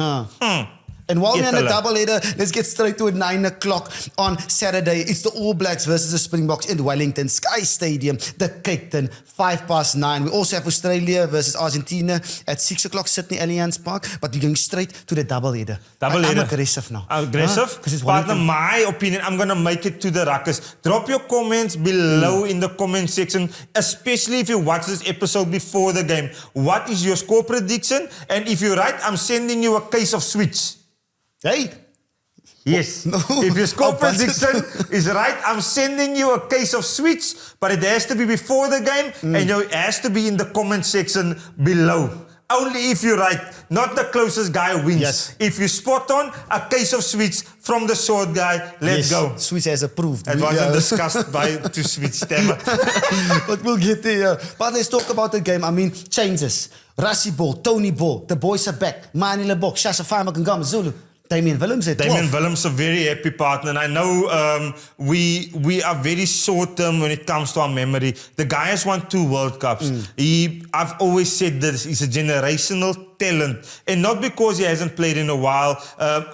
And while we're on the doubleheader, let's get straight to it. 9 o'clock on Saturday. It's the All Blacks versus the Springboks in Wellington Sky Stadium, the Cape Town, 9:05. We also have Australia versus Argentina at 6 o'clock, Sydney Allianz Park. But we're going straight to the doubleheader. I'm aggressive now. Aggressive? Partner, my opinion, I'm going to make it to the Ruckers. Drop your comments below in the comment section, especially if you watch this episode before the game. What is your score prediction? And if you're right, I'm sending you a case of sweets. Hey. Yes. No. If your score prediction is right, I'm sending you a case of sweets, but it has to be before the game and it has to be in the comment section below. Only if you're right, not the closest guy wins. Yes. If you spot on, a case of sweets from the short guy. Let's go. Sweets has approved. It wasn't discussed by two sweets, damn it. But we'll get there. But let's talk about the game. I mean, changes. Rassie Ball, Tony Ball, the boys are back. Manile Bok, Shasha Fama Kangama Zulu. Damian Willems at 12. Damian Willems, a very happy partner. And I know we are very short-term when it comes to our memory. The guy has won 2 World Cups. I've always said this. He's a generational talent. And not because he hasn't played in a while.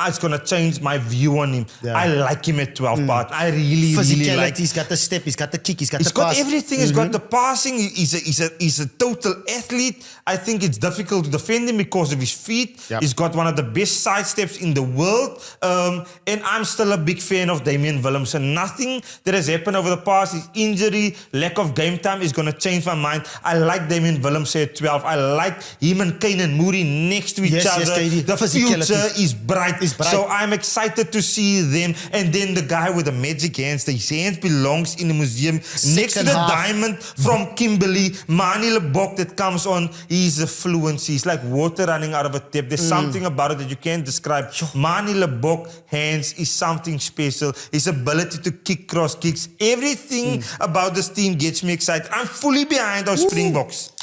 It's going to change my view on him. Yeah. I like him at 12, partner. I really like him. He's got the step, he's got the kick, he's got the pass. He's got everything. He's got the passing. He's a total athlete. I think it's difficult to defend him because of his feet. Yep. He's got one of the best side steps in the world. And I'm still a big fan of Damian Willems. And nothing that has happened over the past, his injury, lack of game time, is going to change my mind. I like Damian Willems at 12. I like him and Kane and Moody next to each other. The future is bright. So I'm excited to see them. And then the guy with the magic hands, his hands belongs in the museum next to the diamond from Kimberley. Manile Bok that comes on. He's a fluency. He's like water running out of a tap. There's something about it that you can't describe. Manile Bok hands is something special. His ability to kick cross kicks. Everything about this team gets me excited. I'm fully behind our Springboks.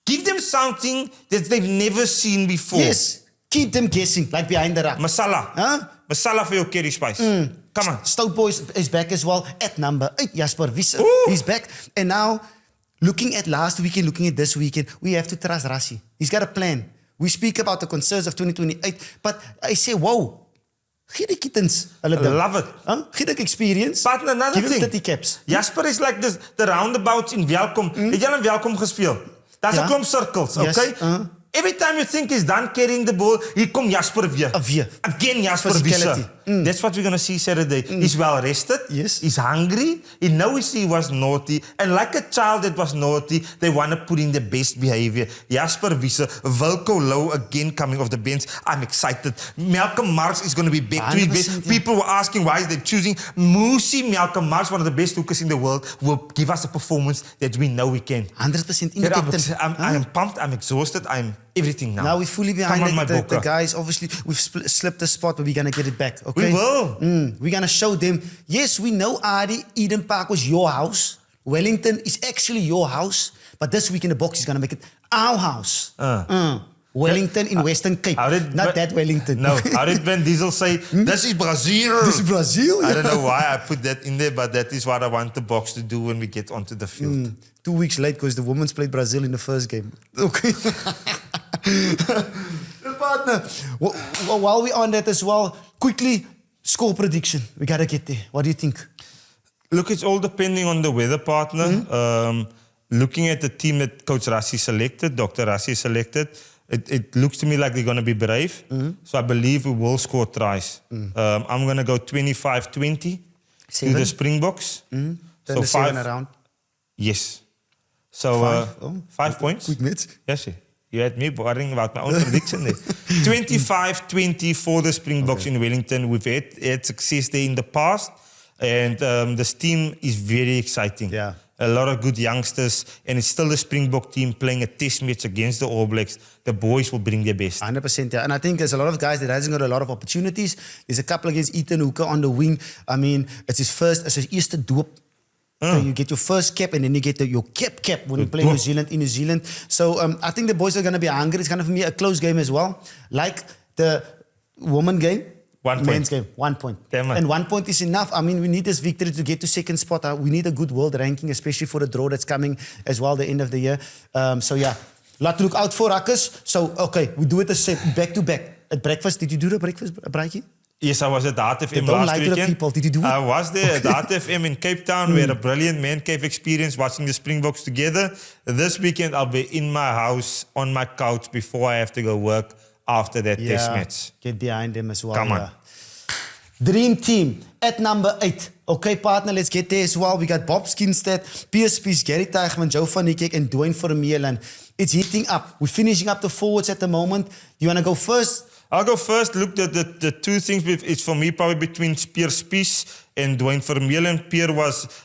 Give them something that they've never seen before. Yes. Keep them guessing, like Behind the Ruck. Masala. Huh? Masala for your curry spice. Come on. Stout Boys is back as well at number 8. Jasper Wiese, Ooh. he's back. And now, looking at last weekend, looking at this weekend, we have to trust Rassie. He's got a plan. We speak about the concerns of 2028, but I say, whoa, gee die kittens. I love it. Huh? Gee die experience. But another Give thing. him 30 caps. Jasper is like this, the roundabouts in Welkom. Het jy al in Welkom gespeel? Daar's 'n klomp circles, Yes, okay? Every time you think he's done carrying the ball, here come Jasper weer. Weer. Again, Jasper Physicality. Wiese. That's what we're going to see Saturday. He's well rested. Yes. He's hungry. He knows he was naughty. And like a child that was naughty, they want to put in the best behavior. Jasper Wiese, Wilco Low again coming off the bench. I'm excited. Malcolm Marx is going to be back to his best. 100%, People were asking why is they choosing Musi Malcolm Marx, one of the best hookers in the world, will give us a performance that we know we can. 100% in the Yeah, captain. I'm pumped. I'm exhausted. I'm everything now. Now we're fully behind Come on, my the Bokke. guys. Obviously, we've slipped the spot, but we're going to get it back. Okay? We will. We're going to show them, yes, we know Adi, Eden Park was your house. Wellington is actually your house. But this week in the box is going to make it our house. Wellington in Western Cape. Not that Wellington. No, how did Van Diesel say, this is Brazil? This is Brazil. I don't know why I put that in there, but that is what I want the box to do when we get onto the field. 2 weeks late because the women's played Brazil in the first game. Okay. Partner, while we're on that as well, quickly, score prediction. We got to get there. What do you think? Look, it's all depending on the weather, partner. Looking at the team that Coach Rassie selected, Dr. Rassie selected, it looks to me like they're going to be brave. So I believe we will score tries. I'm going to go 25-20 to the Springboks. Turn the 7 around. Yes. So 5 points. Quick mitts. Yes, sir. You had me worrying about my own prediction there. 25-20 for the Springboks in Wellington. We've had success there in the past. And this team is very exciting. Yeah. A lot of good youngsters. And it's still the Springbok team playing a test match against the All Blacks. The boys will bring their best. 100%, yeah. And I think there's a lot of guys that hasn't got a lot of opportunities. There's a couple against Ethan Hooker on the wing. I mean, it's his eerste doop. So you get your first cap and then you get your cap when you play New Zealand in New Zealand. So I think the boys are going to be hungry. It's going to be a close game as well. Like the woman game, 1 point. men's game, 1 point. Damn it. And 1 point is enough. I mean, we need this victory to get to second spot. We need a good world ranking, especially for the draw that's coming as well, the end of the year. So yeah, lot to look out for, Rakkers. So, okay, we do it the same, back to back. At breakfast, did you do the breakfast, Braaitjie? Yes, I was at the Heart FM Don't last lie to the weekend. people. Did you do it? I was there at the Heart FM in Cape Town. We had a brilliant man cave experience watching the Springboks together. This weekend, I'll be in my house on my couch before I have to go work after that test match. Get behind them as well. Come on. Dream Team at number 8. Okay, partner, let's get there as well. We got Bob Skinstad, PSP's Gary Teichman, Joe van Niekerk, and Dwayne Vermeulen. It's heating up. We're finishing up the forwards at the moment. You want to go first? I'll go first. Look, the two things, it's for me probably between Pierre Spies and Dwayne Vermeulen. Pierre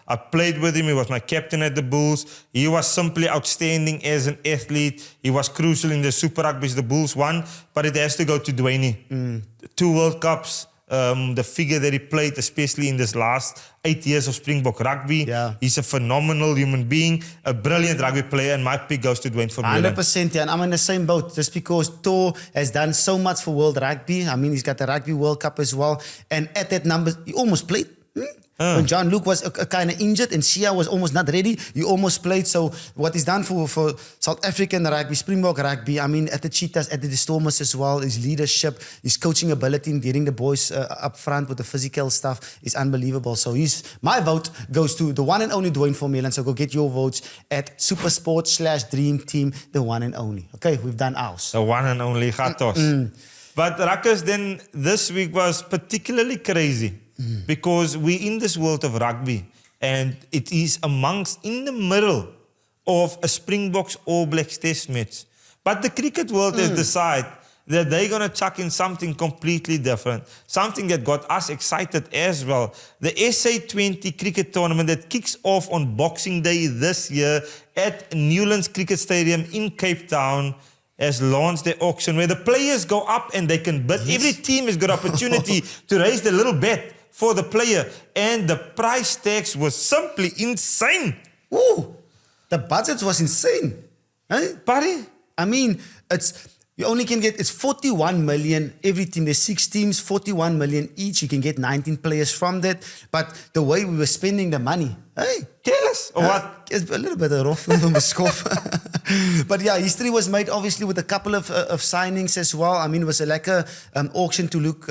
I played with him. He was my captain at the Bulls. He was simply outstanding as an athlete. He was crucial in the Super Rugby. The Bulls won, but it has to go to Dwayne. 2 World Cups. The figure that he played, especially in this last 8 years of Springbok rugby. Yeah. He's a phenomenal human being, a brilliant rugby player, and my pick goes to Dwayne Vermeulen. 100%, yeah, and I'm in the same boat just because Thor has done so much for World Rugby. I mean, he's got the Rugby World Cup as well. And at that number, he almost played. When John Luke was kind of injured and Sia was almost not ready, he almost played. So what he's done for South African rugby, Springbok rugby, I mean, at the Cheetahs, at the Stormers as well, his leadership, his coaching ability in getting the boys up front with the physical stuff is unbelievable. So my vote goes to the one and only Dwayne Vermeulen. So go get your votes at SuperSport/Dream Team, the one and only. Okay, we've done ours. The one and only Gatos. But Rakkers, then this week was particularly crazy. Because we're in this world of rugby and it is in the middle of a Springboks All Blacks test match. But the cricket world has decided that they're going to chuck in something completely different. Something that got us excited as well. The SA20 cricket tournament that kicks off on Boxing Day this year at Newlands Cricket Stadium in Cape Town has launched their auction where the players go up and they can bid. Every team has got opportunity to raise their little bet for the player. And the price tags was simply insane. Ooh, the budget was insane. Hey? Buddy? I mean, it's You only can get, it's 41 million every team. There's 6 teams, 41 million each. You can get 19 players from that. But the way we were spending the money, hey, Tell us. What? it's a little bit rough from a scoff. But yeah, history was made obviously with a couple of signings as well. I mean, it was a lekker auction to look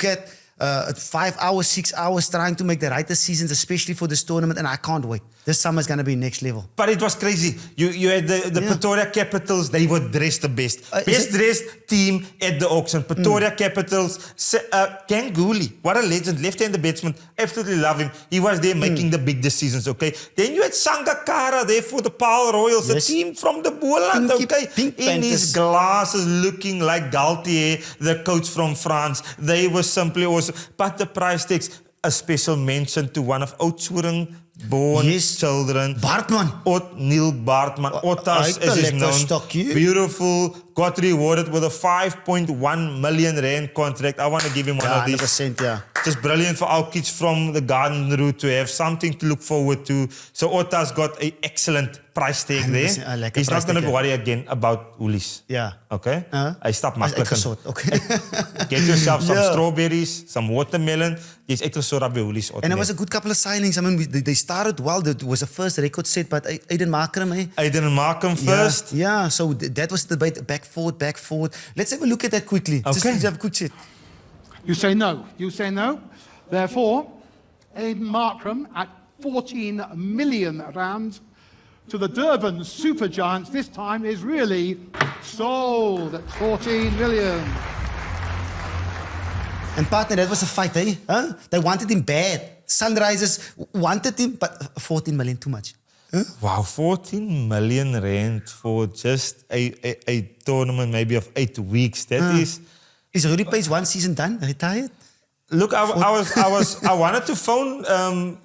at. 5 hours, 6 hours trying to make the right decisions, especially for this tournament, and I can't wait. This summer is going to be next level. But it was crazy. You had the Pretoria Capitals, they were dressed the best. Best dressed team at the auction. Pretoria Capitals. Ganguly, what a legend. Left-hander batsman. Absolutely love him. He was there making the big decisions, okay? Then you had Sangakkara there for the Paarl Royals, a team from the Boland, okay? Pink In his glasses looking like Galtier, the coach from France. They were simply awesome. But the price tags, a special mention to one of Oudtshoorn born children. Bartman. Neil Bartman. Ottas, as is known. Beautiful. Got rewarded with a 5.1 million rand contract. I want to give him one of these. 100%, yeah. Just brilliant for our kids from the garden route to have something to look forward to. So Ottas got an excellent price tag there. He's not going to worry again about Ulis. Yeah. Okay? Hy stap maklik in. Okay. Get yourself some strawberries, some watermelon. Jy's uitgesort by Ulis. And it was a good couple of signings. I mean, they started well. It was the first record set by Aiden Markram. Aiden Markram first. Yeah, so that was the debate. Back forward. Let's have a look at that quickly. Okay. Just have a quick chat. You say no. You say no. Therefore, Aiden Markram at 14 million rand to the Durban Supergiants this time is really sold at 14 million. And partner, that was a fight, eh? Huh? They wanted him bad. Sunrisers wanted him, but 14 million too much. Huh? Wow, 14 million rand for just a tournament maybe of 8 weeks. That is... Is Rudy Pace one season done? Retired? Look, I wanted to phone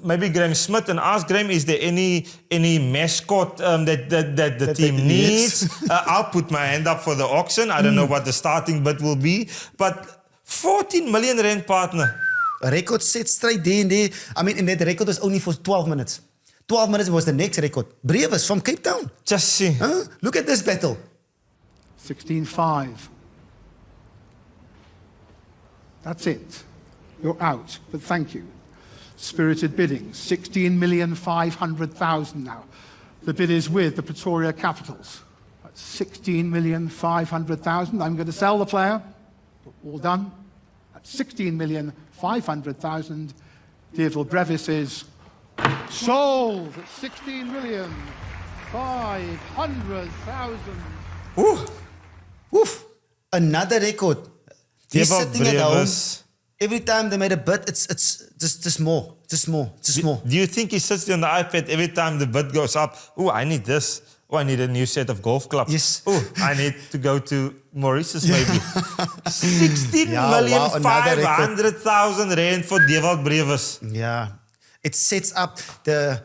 maybe Graham Smith and ask Graham, is there any mascot that the team needs? I'll put my hand up for the auction. I don't know what the starting bid will be, but 14 million rand, partner. A record set straight there and there. I mean, and that record was only for 12 minutes. 12 minutes was the next record. Brewers from Cape Town. Just see. Look at this battle. 16.5. That's it. You're out, but thank you. Spirited bidding, 16,500,000 now. The bid is with the Pretoria Capitals. That's 16,500,000. I'm going to sell the player. All done. At 16,500,000. Deerfield Brevis is sold at 16,500,000. Oof. Another record. He's sitting at home. Every time they made a bid, it's just more. Do you think he sits there on the iPad every time the bid goes up? Oh, I need this. Oh, I need a new set of golf clubs. Yes. Oh, I need to go to Mauritius maybe. 16,500,000 rand for Dewald Brevis. Yeah. It sets up the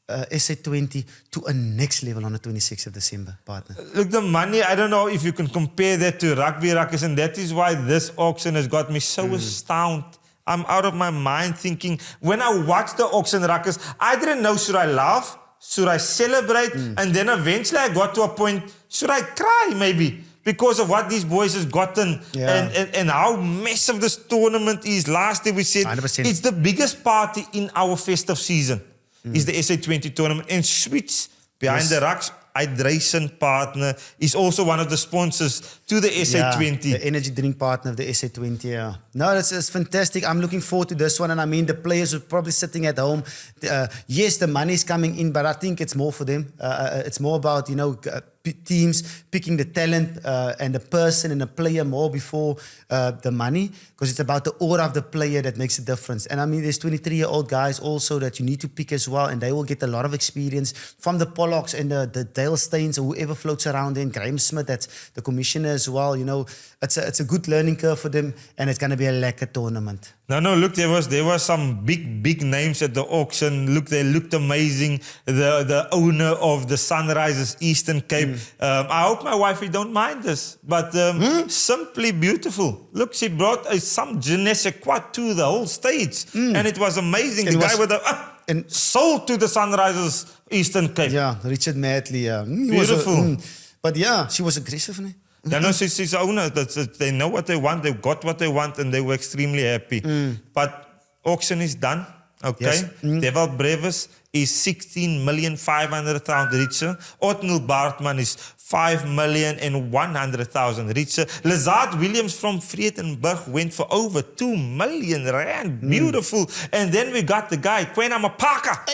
SA20 to a next level on the 26th of December, partner. Look, the money, I don't know if you can compare that to Rugby Ruckers, and that is why this auction has got me so astounded. I'm out of my mind thinking, when I watched the auction Ruckers, I didn't know, should I laugh? Should I celebrate? And then eventually I got to a point, should I cry maybe? Because of what these boys has gotten and how massive this tournament is. Last year we said 100%. It's the biggest party in our festive season. Is the SA20 tournament. And Switch, Behind the Ruck's hydration partner, is also one of the sponsors to the SA20. The energy drink partner of the SA20, yeah. No, it's fantastic. I'm looking forward to this one. And I mean, the players are probably sitting at home. Yes, the money is coming in, but I think it's more for them. It's more about, teams picking the talent and the person and the player more before the money, because it's about the aura of the player that makes a difference. And I mean, there's 23-year-old guys also that you need to pick as well, and they will get a lot of experience from the Pollocks and the Dale Steins or whoever floats around there, and Graham Smith, that's the commissioner as well. It's a good learning curve for them, and it's going to be a lekker tournament. No, look, there was some big names at the auction. Look, they looked amazing. The owner of the Sunrisers Eastern Cape. I hope my wifey don't mind this, but simply beautiful. Look, she brought some je ne sais quoi to the whole stage, and it was amazing. The guy with the sold to the Sunrisers Eastern Cape. Yeah, Richard Matley. Beautiful. But yeah, she was aggressive, né? No, it's owner. They know what they want. They got what they want, and they were extremely happy. But auction is done. Okay. Yes. Devil Brevis is 16,500,000 richer. Otnil Bartman is 5,100,000 richer. Lazard Williams from Vredenburg went for over 2 million rand. Beautiful. And then we got the guy, Kwena Mapaka.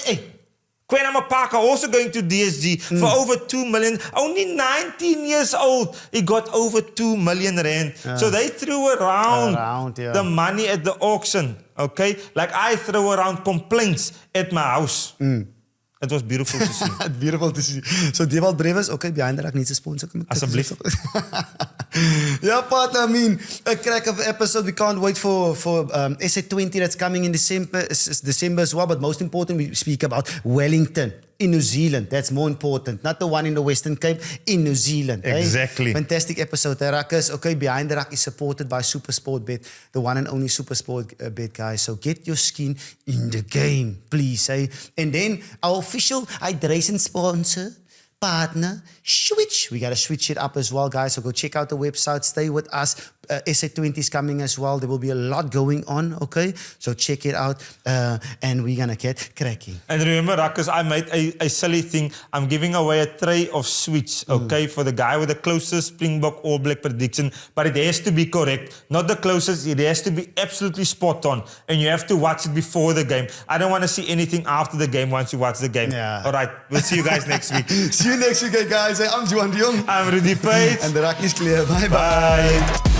Kwena Mapaka also going to DSG for over 2 million. Only 19 years old. He got over 2 million rand. So they threw around the money at the auction. Okay? Like I throw around complaints at my house. It was beautiful to see. Beautiful to see. So Devil Brevis, okay, Behind the Ruck needs a sponsor. Asseblief. Yeah, partner, I mean, a crack of episode. We can't wait for SA20 that's coming in December as well. But most important, we speak about Wellington in New Zealand. That's more important. Not the one in the Western Cape, in New Zealand. Exactly. Fantastic episode. The Ruckers. Okay, Behind the Ruck is supported by SuperSport Bet, the one and only SuperSport Bet, guys. So get your skin in the game, please. And then our official hydration sponsor, partner, Switch. We got to switch it up as well, guys. So go check out the website. Stay with us. SA20 is coming as well. There will be a lot going on, okay? So check it out. And we're going to get cracking. And remember, Ruckers, I made a silly thing. I'm giving away a tray of Switch, okay, for the guy with the closest Springbok All Black prediction. But it has to be correct. Not the closest. It has to be absolutely spot on. And you have to watch it before the game. I don't want to see anything after the game once you watch the game. Yeah. All right. We'll see you guys next week. See you next week, guys. I'm Juan de Jong. I'm Rudy Pate. And the Ruck is clear. Bye-bye.